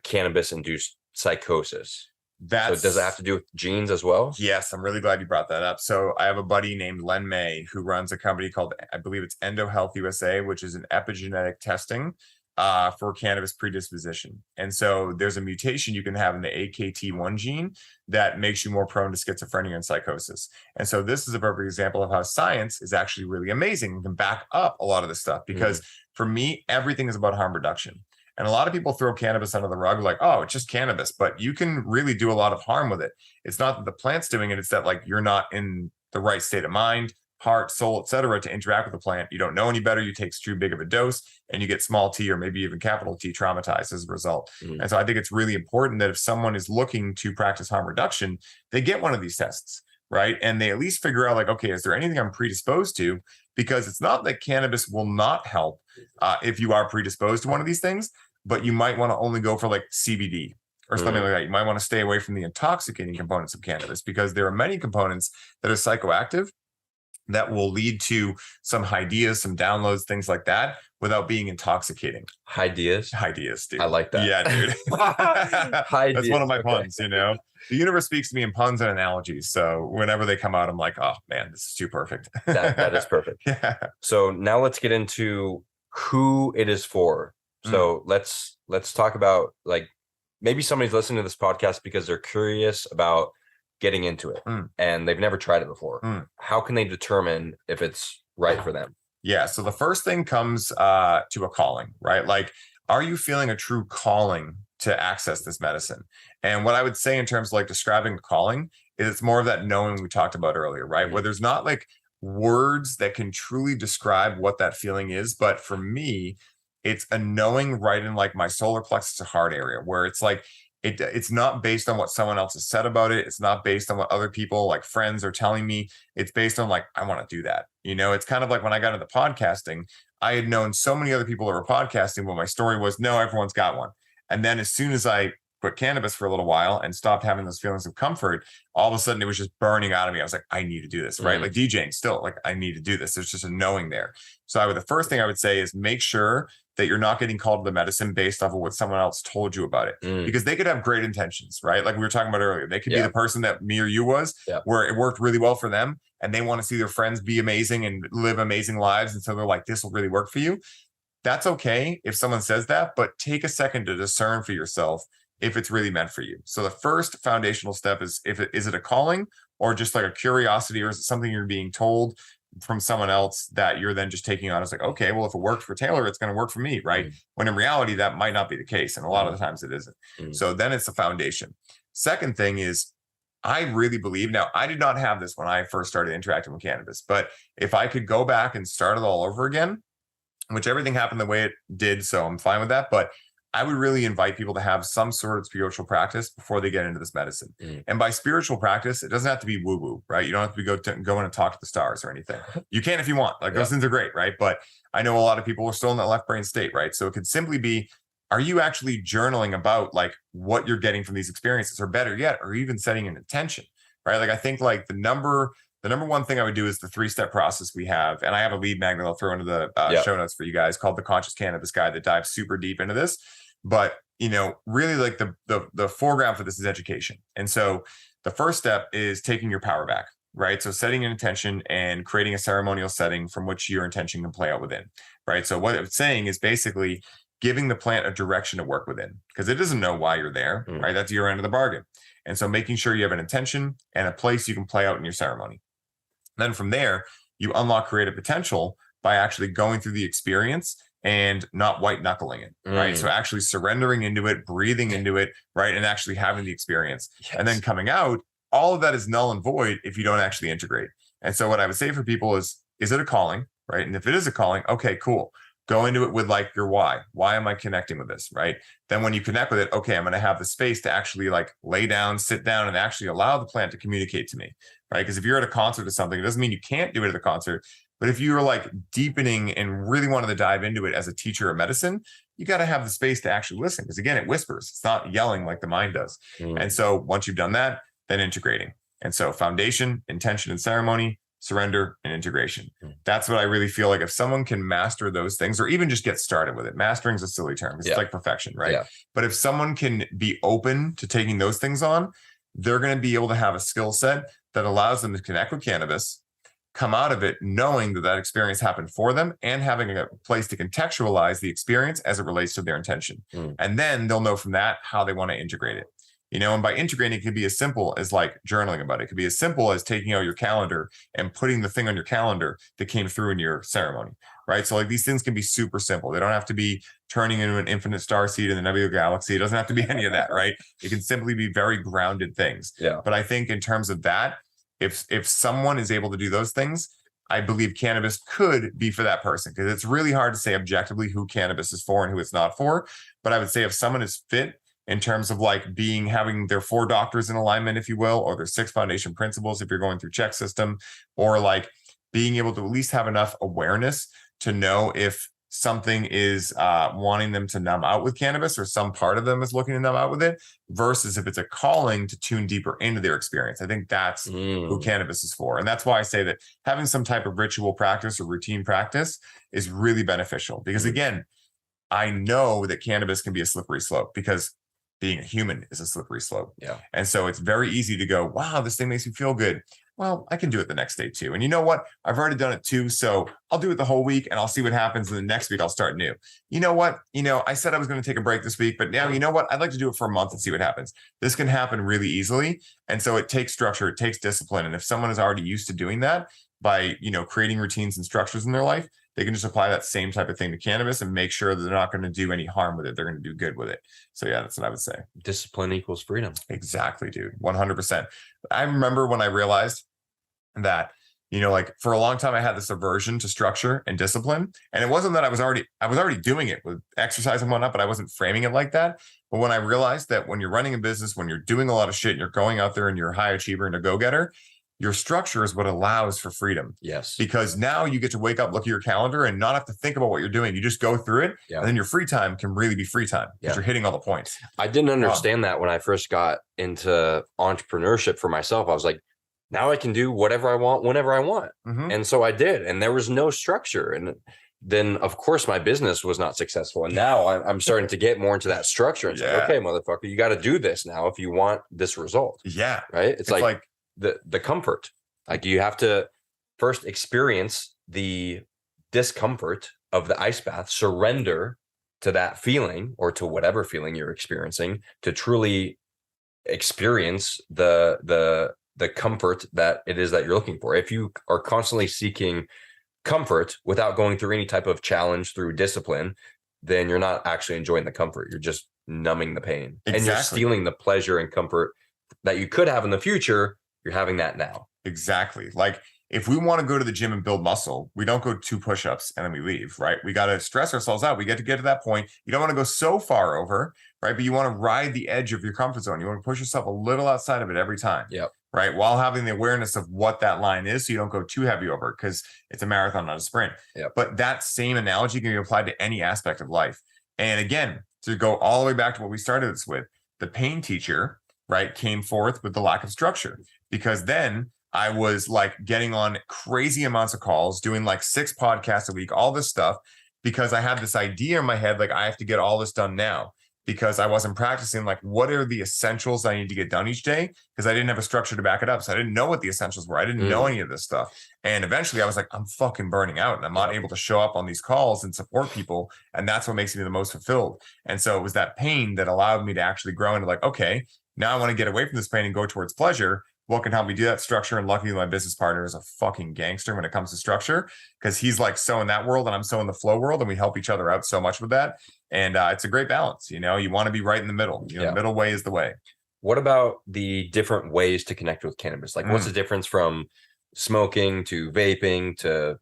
B: cannabis-induced psychosis. So does it have to do with genes as well?
A: Yes, I'm really glad you brought that up. So I have a buddy named Len May who runs a company called, I believe it's Endo Health USA, which is an epigenetic testing for cannabis predisposition. And so there's a mutation you can have in the AKT1 gene that makes you more prone to schizophrenia and psychosis. And so this is a perfect example of how science is actually really amazing and can back up a lot of this stuff, because for me, everything is about harm reduction. And a lot of people throw cannabis under the rug like, oh, it's just cannabis, but you can really do a lot of harm with it. It's not that the plant's doing it, it's that like you're not in the right state of mind, heart, soul, etc., to interact with the plant. You don't know any better. You take too big of a dose and you get small t or maybe even capital T traumatized as a result. And so I think it's really important that if someone is looking to practice harm reduction, they get one of these tests, right? And they at least figure out like, okay, is there anything I'm predisposed to? Because it's not that cannabis will not help if you are predisposed to one of these things, but you might want to only go for like CBD or something like that. You might want to stay away from the intoxicating components of cannabis, because there are many components that are psychoactive that will lead to some ideas, some downloads, things like that, without being intoxicating.
B: Ideas,
A: dude.
B: I like that.
A: Yeah, dude. That's one of my puns, you know. The universe speaks to me in puns and analogies. So whenever they come out, I'm like, oh man, this is too perfect.
B: that is perfect.
A: Yeah.
B: So now let's get into who it is for. So let's talk about, like, maybe somebody's listening to this podcast because they're curious about getting into it and they've never tried it before. How can they determine if it's right for them?
A: Yeah. So the first thing comes to a calling, right? Like, are you feeling a true calling to access this medicine? And what I would say in terms of like describing a calling is it's more of that knowing we talked about earlier, right? Where there's not like words that can truly describe what that feeling is. But for me, it's a knowing right in like my solar plexus to heart area, where it's like, it's not based on what someone else has said about it. It's not based on what other people, like friends, are telling me. It's based on like, I want to do that. You know, it's kind of like when I got into podcasting, I had known so many other people that were podcasting, but my story was, no, everyone's got one. And then as soon as I quit cannabis for a little while and stopped having those feelings of comfort, all of a sudden it was just burning out of me. I was like, I need to do this, right? Like DJing still, like, I need to do this. There's just a knowing there. So the first thing I would say is make sure that you're not getting called to the medicine based off of what someone else told you about it, because they could have great intentions, right? Like we were talking about earlier, they could be the person that me or you was, where it worked really well for them and they want to see their friends be amazing and live amazing lives. And so they're like, this will really work for you. That's okay if someone says that, but take a second to discern for yourself if it's really meant for you. So the first foundational step is, is it a calling or just like a curiosity, or is it something you're being told from someone else that you're then just taking on as like, okay, well, if it worked for Taylor, it's going to work for me, right? When in reality, that might not be the case. And a lot of the times it isn't. So then it's the foundation. Second thing is, I really believe, now I did not have this when I first started interacting with cannabis, but if I could go back and start it all over again, which everything happened the way it did, so I'm fine with that, but I would really invite people to have some sort of spiritual practice before they get into this medicine. And by spiritual practice, it doesn't have to be woo-woo, right? You don't have to go in and talk to the stars or anything. You can if you want. Like those things are great, right? But I know a lot of people are still in that left brain state, right? So it could simply be, are you actually journaling about like what you're getting from these experiences, or better yet, or even setting an intention, right? Like I think like the number one thing I would do is the 3-step process we have. And I have a lead magnet I'll throw into the show notes for you guys called the Conscious Cannabis Guide that dives super deep into this. But, you know, really like the foreground for this is education. And so the first step is taking your power back, right? So setting an intention and creating a ceremonial setting from which your intention can play out within, right? So what it's saying is basically giving the plant a direction to work within, because it doesn't know why you're there, right? That's your end of the bargain. And so making sure you have an intention and a place you can play out in your ceremony. Then from there, you unlock creative potential by actually going through the experience and not white knuckling it, right? So actually surrendering into it, breathing into it, right? And actually having the experience. And then coming out, all of that is null and void if you don't actually integrate. And so what I would say for people is it a calling, right? And if it is a calling, okay, cool. Go into it with like your why. Why am I connecting with this, right? Then when you connect with it, okay, I'm going to have the space to actually like lay down, sit down, and actually allow the plant to communicate to me, right? Because if you're at a concert or something, it doesn't mean you can't do it at the concert. But if you're like deepening and really wanted to dive into it as a teacher of medicine, you got to have the space to actually listen. Because again, it whispers. It's not yelling like the mind does. And so once you've done that, then integrating. And so foundation, intention, and ceremony, surrender, and integration. That's what I really feel like. If someone can master those things, or even just get started with it, mastering is a silly term. It's like perfection, right? But if someone can be open to taking those things on, they're going to be able to have a skill set that allows them to connect with cannabis, come out of it knowing that that experience happened for them, and having a place to contextualize the experience as it relates to their intention. And then they'll know from that how they want to integrate it. You know, and by integrating, it could be as simple as like journaling about it. It could be as simple as taking out your calendar and putting the thing on your calendar that came through in your ceremony, right? So like these things can be super simple. They don't have to be turning into an infinite star seed in the nebula galaxy. It doesn't have to be any of that, right? It can simply be very grounded things. But I think in terms of that, if someone is able to do those things, I believe cannabis could be for that person, because it's really hard to say objectively who cannabis is for and who it's not for. But I would say if someone is fit in terms of like having their 4 doctors in alignment, if you will, or their 6 foundation principles, if you're going through check system, or like being able to at least have enough awareness to know if something is wanting them to numb out with cannabis, or some part of them is looking to numb out with it, versus if it's a calling to tune deeper into their experience. I think that's who cannabis is for. And that's why I say that having some type of ritual practice or routine practice is really beneficial, because again, I know that cannabis can be a slippery slope, because being a human is a slippery slope. And so it's very easy to go, wow, this thing makes me feel good. Well, I can do it the next day too. And you know what? I've already done it too. So I'll do it the whole week and I'll see what happens. And the next week I'll start new. You know what? I said I was going to take a break this week, but now, you know what? I'd like to do it for a month and see what happens. This can happen really easily. And so it takes structure, it takes discipline. And if someone is already used to doing that by, creating routines and structures in their life, they can just apply that same type of thing to cannabis and make sure that they're not going to do any harm with it. They're going to do good with it. So yeah, that's what I would say.
B: Discipline equals freedom.
A: Exactly, dude. 100%. I remember when I realized that, like for a long time, I had this aversion to structure and discipline. And it wasn't that I was already doing it with exercise and whatnot, but I wasn't framing it like that. But when I realized that when you're running a business, when you're doing a lot of shit, and you're going out there and you're a high achiever and a go-getter, your structure is what allows for freedom.
B: Yes.
A: Because now you get to wake up, look at your calendar, and not have to think about what you're doing. You just go through it. And then your free time can really be free time, because you're hitting all the points.
B: I didn't understand that when I first got into entrepreneurship for myself. I was like, now I can do whatever I want, whenever I want. And so I did. And there was no structure. And then, of course, my business was not successful. And now I'm starting to get more into that structure. And it's like, okay, motherfucker, you got to do this now if you want this result. Right? It's like the comfort. Like, you have to first experience the discomfort of the ice bath, surrender to that feeling, or to whatever feeling you're experiencing, to truly experience the comfort that it is that you're looking for. If you are constantly seeking comfort without going through any type of challenge through discipline, then you're not actually enjoying the comfort. You're just numbing the pain. And you're stealing the pleasure and comfort that you could have in the future. You're having that now.
A: Exactly. Like, if we want to go to the gym and build muscle, we don't go 2 push-ups and then we leave, right? We got to stress ourselves out. We get to that point. You don't want to go so far over, right? But you want to ride the edge of your comfort zone. You want to push yourself a little outside of it every time. Right. While having the awareness of what that line is, so you don't go too heavy over it, because it's a marathon, not a sprint. But that same analogy can be applied to any aspect of life. And again, to go all the way back to what we started this with, the pain teacher, right, came forth with the lack of structure, because then I was like getting on crazy amounts of calls, doing like 6 podcasts a week, all this stuff, because I had this idea in my head, like I have to get all this done now, because I wasn't practicing like what are the essentials I need to get done each day, because I didn't have a structure to back it up. So I didn't know what the essentials were. I didn't know any of this stuff. And eventually I was like, I'm fucking burning out and I'm not able to show up on these calls and support people. And that's what makes me the most fulfilled. And so it was that pain that allowed me to actually grow into like, okay, now I want to get away from this pain and go towards pleasure. What can help me do that? Structure. And luckily my business partner is a fucking gangster when it comes to structure, because he's like so in that world and I'm so in the flow world, and we help each other out so much with that. And it's a great balance. You want to be right in the middle. The middle way is the way.
B: What about the different ways to connect with cannabis? Like, what's the difference from smoking to vaping to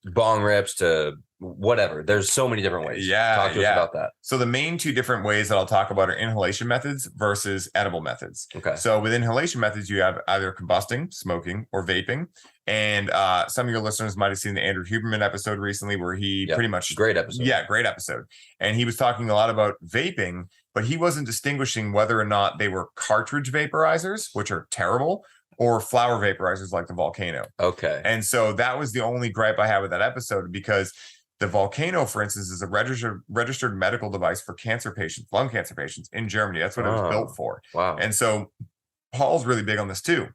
B: bong rips to whatever. There's so many different ways. Talk to us about that.
A: So the main two different ways that I'll talk about are inhalation methods versus edible methods.
B: Okay.
A: So with inhalation methods, you have either combusting, smoking, or vaping. And some of your listeners might have seen the Andrew Huberman episode recently where he pretty much...
B: Great episode.
A: Yeah, great episode. And he was talking a lot about vaping, but he wasn't distinguishing whether or not they were cartridge vaporizers, which are terrible, or flower vaporizers like the Volcano.
B: Okay.
A: And so that was the only gripe I had with that episode, because the Volcano, for instance, is a registered medical device for cancer patients, lung cancer patients in Germany. That's what it was built for.
B: Wow.
A: And so Paul's really big on this too.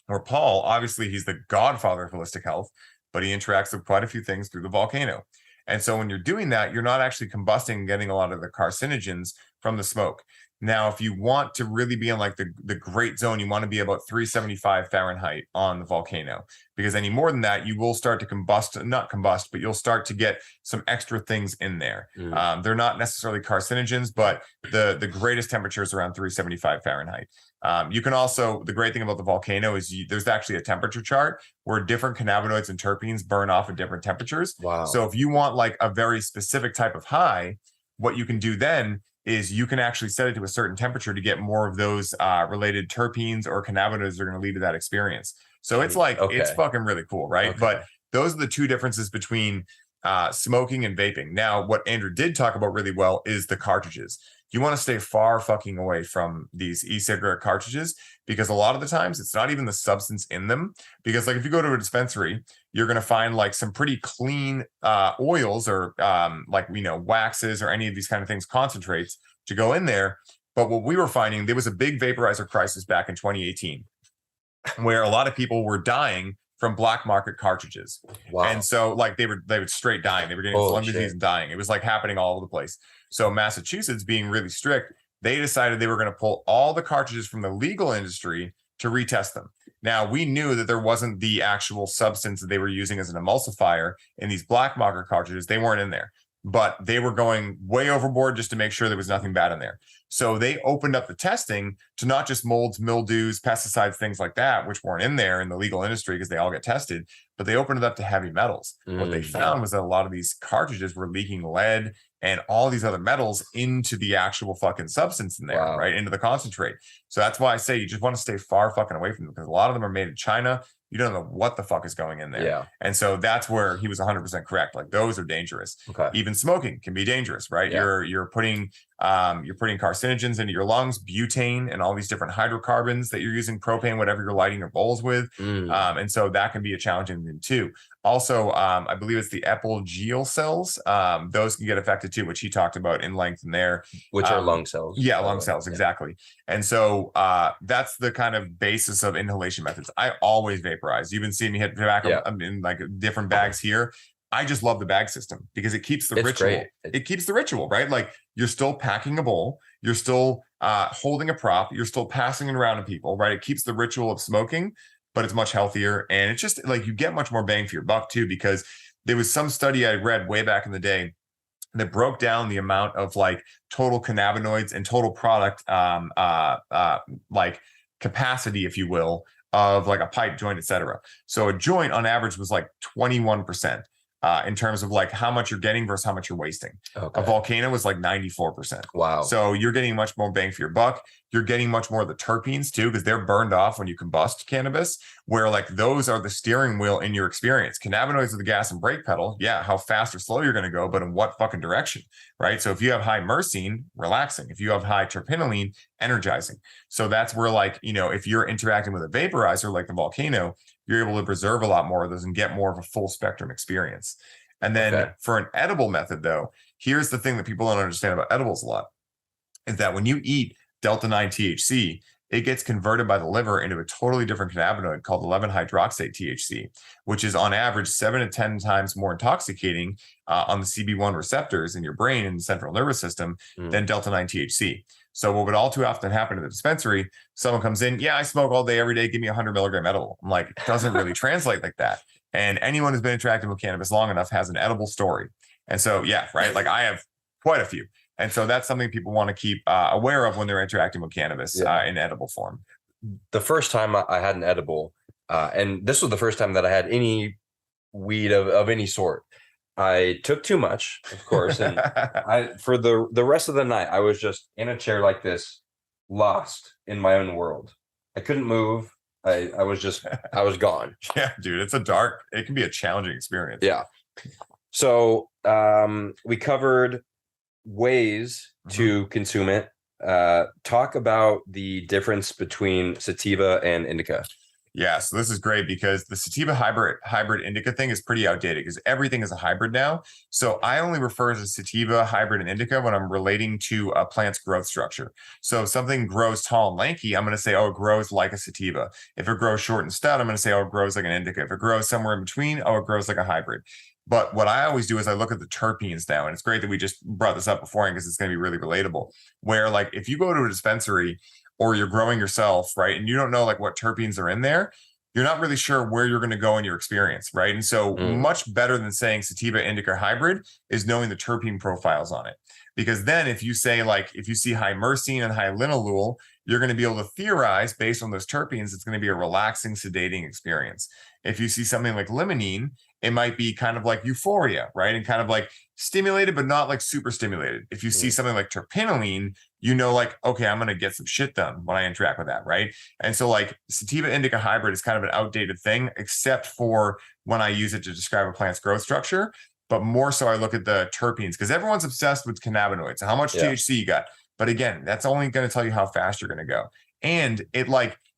A: Where Paul, obviously, he's the godfather of holistic health, but he interacts with quite a few things through the Volcano. And so when you're doing that, you're not actually combusting and getting a lot of the carcinogens from the smoke. Now, if you want to really be in like the great zone, you want to be about 375 Fahrenheit on the Volcano, because any more than that, you will start to not combust, but you'll start to get some extra things in there. They're not necessarily carcinogens, but the greatest temperature is around 375 Fahrenheit. You can also, the great thing about the Volcano is there's actually a temperature chart where different cannabinoids and terpenes burn off at different temperatures.
B: Wow.
A: So if you want like a very specific type of high, what you can do then is you can actually set it to a certain temperature to get more of those related terpenes or cannabinoids that are going to lead to that experience. So it's like, it's fucking really cool, right?
B: Okay.
A: But those are the two differences between smoking and vaping. Now, what Andrew did talk about really well is the cartridges. You want to stay far fucking away from these e-cigarette cartridges, because a lot of the times it's not even the substance in them. Because like if you go to a dispensary, you're going to find like some pretty clean oils or like, waxes or any of these kind of things, concentrates to go in there. But what we were finding, there was a big vaporizer crisis back in 2018 where a lot of people were dying from black market cartridges.
B: Wow.
A: And so like they would straight dying. They were getting lung disease and dying. It was like happening all over the place. So Massachusetts, being really strict, they decided they were going to pull all the cartridges from the legal industry to retest them. Now, we knew that there wasn't the actual substance that they were using as an emulsifier in these black market cartridges. They weren't in there, but they were going way overboard just to make sure there was nothing bad in there. So they opened up the testing to not just molds, mildews, pesticides, things like that, which weren't in there in the legal industry because they all get tested, but they opened it up to heavy metals. What they found was that a lot of these cartridges were leaking lead and all these other metals into the actual fucking substance in there, right? Into the concentrate. So that's why I say you just want to stay far fucking away from them, because a lot of them are made in China. You don't know what the fuck is going in there.
B: Yeah.
A: And so that's where he was 100% correct. Like those are dangerous.
B: Okay.
A: Even smoking can be dangerous, right?
B: Yeah.
A: You're putting carcinogens into your lungs, butane and all these different hydrocarbons that you're using, propane, whatever you're lighting your bowls with. And so that can be a challenging thing too. Also, I believe it's the epigeal cells. Those can get affected too, which he talked about in length in there.
B: Which are lung cells.
A: Yeah, lung cells, exactly. And so that's the kind of basis of inhalation methods. I always vaporize. You've been seeing me hit tobacco in like different bags here. I just love the bag system because it keeps the ritual. It keeps the ritual, right? Like you're still packing a bowl, you're still holding a prop, you're still passing it around to people, right? It keeps the ritual of smoking, but it's much healthier. And it's just like you get much more bang for your buck too, because there was some study I read way back in the day that broke down the amount of like total cannabinoids and total product like capacity, if you will, of like a pipe, joint, etc. So a joint on average was like 21%. In terms of like how much you're getting versus how much you're wasting. A Volcano was like 94%.
B: Wow.
A: So you're getting much more bang for your buck. You're getting much more of the terpenes too, because they're burned off when you combust cannabis, where like those are the steering wheel in your experience. Cannabinoids are the gas and brake pedal. Yeah, how fast or slow you're going to go, but in what fucking direction, right? So if you have high myrcene, relaxing. If you have high terpinolene, energizing. So that's where like, if you're interacting with a vaporizer like the Volcano, you're able to preserve a lot more of those and get more of a full spectrum experience. And then for an edible method though, here's the thing that people don't understand about edibles a lot, is that when you eat delta-9 THC, it gets converted by the liver into a totally different cannabinoid called 11-hydroxate THC, which is on average 7 to 10 times more intoxicating on the CB1 receptors in your brain and the central nervous system than delta-9 THC. So what would all too often happen to the dispensary, someone comes in, I smoke all day, every day, give me 100 milligram edible. I'm like, it doesn't really translate like that. And anyone who's been interacting with cannabis long enough has an edible story. And so, right, like I have quite a few. And so that's something people want to keep aware of when they're interacting with cannabis in edible form.
B: The first time I had an edible, and this was the first time that I had any weed of any sort, I took too much, of course, and for the rest of the night, I was just in a chair like this, lost in my own world. I couldn't move. I was gone.
A: Yeah, dude, it can be a challenging experience.
B: Yeah. So we covered ways to consume it. Talk about the difference between sativa and indica.
A: Yeah, so this is great because the sativa hybrid indica thing is pretty outdated because everything is a hybrid now. So I only refer to sativa, hybrid, and indica when I'm relating to a plant's growth structure. So if something grows tall and lanky, I'm going to say, oh, it grows like a sativa. If it grows short and stout, I'm going to say, oh, it grows like an indica. If it grows somewhere in between, oh, it grows like a hybrid. But what I always do is I look at the terpenes now, and it's great that we just brought this up beforehand because it's going to be really relatable. Where like if you go to a dispensary or you're growing yourself, right, and you don't know like what terpenes are in there, you're not really sure where you're going to go in your experience, right? And so much better than saying sativa, indica, hybrid is knowing the terpene profiles on it. Because then if you say like, if you see high myrcene and high linalool, you're going to be able to theorize based on those terpenes, it's going to be a relaxing, sedating experience. If you see something like limonene, it might be kind of like euphoria, right? And kind of like stimulated, but not like super stimulated. If you see something like terpinolene, you know, like, okay, I'm going to get some shit done when I interact with that, right? And so like sativa indica hybrid is kind of an outdated thing, except for when I use it to describe a plant's growth structure. But more so I look at the terpenes because everyone's obsessed with cannabinoids, how much THC you got. But again, that's only going to tell you how fast you're going to go. And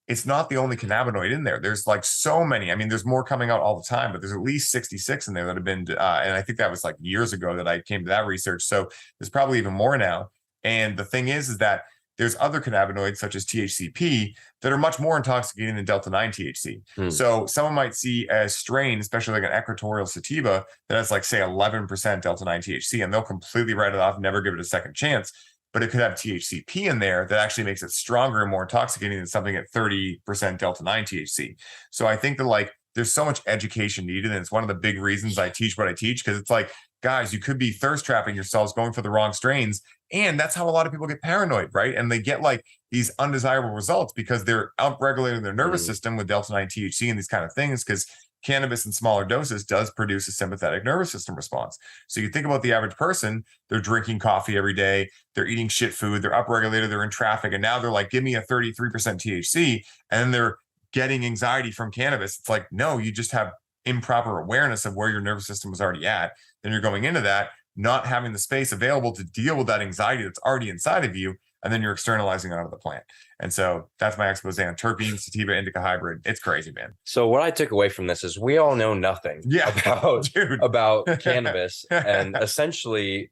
A: it's not the only cannabinoid in there. There's like so many. I mean, there's more coming out all the time, but there's at least 66 in there that have been, and I think that was like years ago that I came to that research. So there's probably even more now. And the thing is that there's other cannabinoids such as THCP that are much more intoxicating than delta-9 THC. So someone might see a strain, especially like an equatorial sativa, that has like say 11% delta-9 THC, and they'll completely write it off, never give it a second chance. But it could have THCP in there that actually makes it stronger and more intoxicating than something at 30% delta-9 THC. So I think that like there's so much education needed, and it's one of the big reasons I teach what I teach, because it's like, guys, you could be thirst trapping yourselves going for the wrong strains. And that's how a lot of people get paranoid, right? And they get like these undesirable results because they're upregulating their nervous system with delta-9 THC and these kind of things, because cannabis in smaller doses does produce a sympathetic nervous system response. So you think about the average person, they're drinking coffee every day, they're eating shit food, they're upregulated, they're in traffic, and now they're like, give me a 33% THC, and then they're getting anxiety from cannabis. It's like, no, you just have improper awareness of where your nervous system was already at. Then you're going into that, not having the space available to deal with that anxiety that's already inside of you, and then you're externalizing it onto the plant. And so that's my expose on terpene, sativa, indica hybrid. It's crazy, man.
B: So what I took away from this is we all know nothing about cannabis, and essentially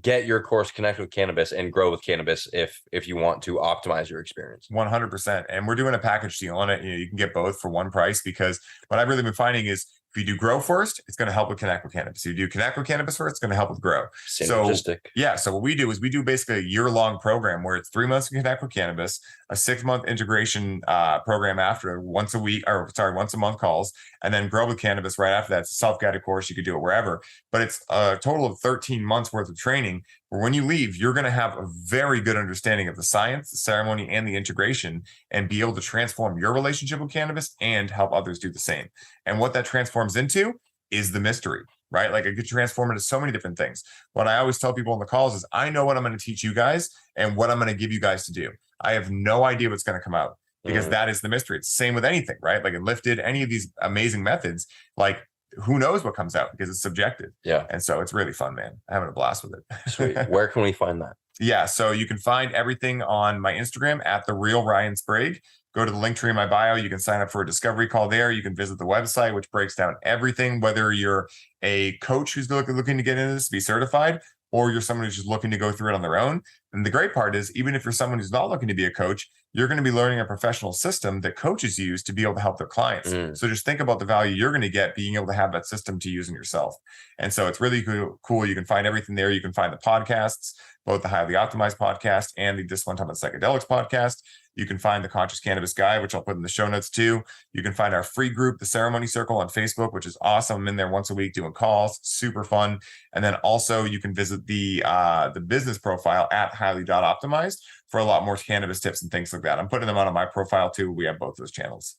B: get your course Connect with Cannabis and grow with cannabis if you want to optimize your experience.
A: 100%. And we're doing a package deal on it. You can get both for one price, because what I've really been finding is if you do grow first, it's going to help with Connect with Cannabis. If you do Connect with Cannabis first, it's going to help with grow.
B: Synergistic.
A: So what we do is we do basically a year-long program where it's 3 months to Connect with Cannabis, a 6-month integration program after, once a month calls, and then grow with cannabis right after that. It's a self-guided course. You could do it wherever, but it's a total of 13 months worth of training where when you leave, you're going to have a very good understanding of the science, the ceremony, and the integration, and be able to transform your relationship with cannabis and help others do the same. And what that transforms into is the mystery, right? Like it could transform into so many different things. What I always tell people in the calls is I know what I'm going to teach you guys and what I'm going to give you guys to do. I have no idea what's going to come out, because that is the mystery. It's the same with anything, right? Like in lifted, any of these amazing methods, like who knows what comes out, because it's subjective.
B: Yeah.
A: And so it's really fun, man. I'm having a blast with it.
B: Sweet. Where can we find that?
A: Yeah. So you can find everything on my Instagram at The Real Ryan Sprague. Go to the link tree in my bio. You can sign up for a discovery call there. You can visit the website, which breaks down everything, whether you're a coach who's looking to get into this to be certified, or you're someone who's just looking to go through it on their own. And the great part is, even if you're someone who's not looking to be a coach, you're going to be learning a professional system that coaches use to be able to help their clients. So just think about the value you're going to get being able to have that system to use in yourself. And so it's really cool. You can find everything there. You can find the podcasts, both the Highly Optimized podcast and the This One Time on Psychedelics podcast. You can find the Conscious Cannabis Guide, which I'll put in the show notes too. You can find our free group, the Ceremony Circle, on Facebook, which is awesome. I'm in there once a week doing calls, super fun. And then also you can visit the business profile at highly.optimized for a lot more cannabis tips and things like that. I'm putting them out on my profile too. We have both those channels.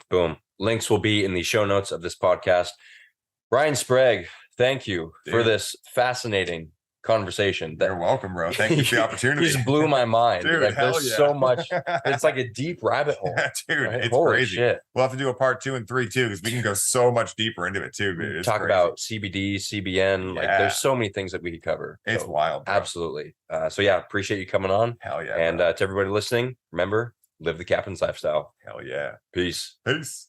B: Boom. Links will be in the show notes of this podcast. Ryan Sprague, thank you for
A: Dude.
B: this fascinating conversation.
A: You're welcome, bro. Thank you for the opportunity.
B: Just blew my mind.
A: Dude,
B: like
A: hell
B: there's
A: yeah.
B: so much. It's like a deep rabbit hole.
A: Yeah, dude,
B: right?
A: it's
B: Holy
A: crazy.
B: shit.
A: We'll have to do a part 2 and 3 too, because we can go so much deeper into it too. Dude. It's
B: Talk
A: crazy.
B: about CBD, CBN. Like
A: Yeah.
B: there's so many things that we could cover.
A: It's
B: So,
A: wild. Bro.
B: absolutely. So yeah, appreciate you coming on.
A: Hell yeah.
B: And
A: bro.
B: to everybody listening, remember, live the captain's lifestyle.
A: Hell yeah.
B: Peace.
A: Peace.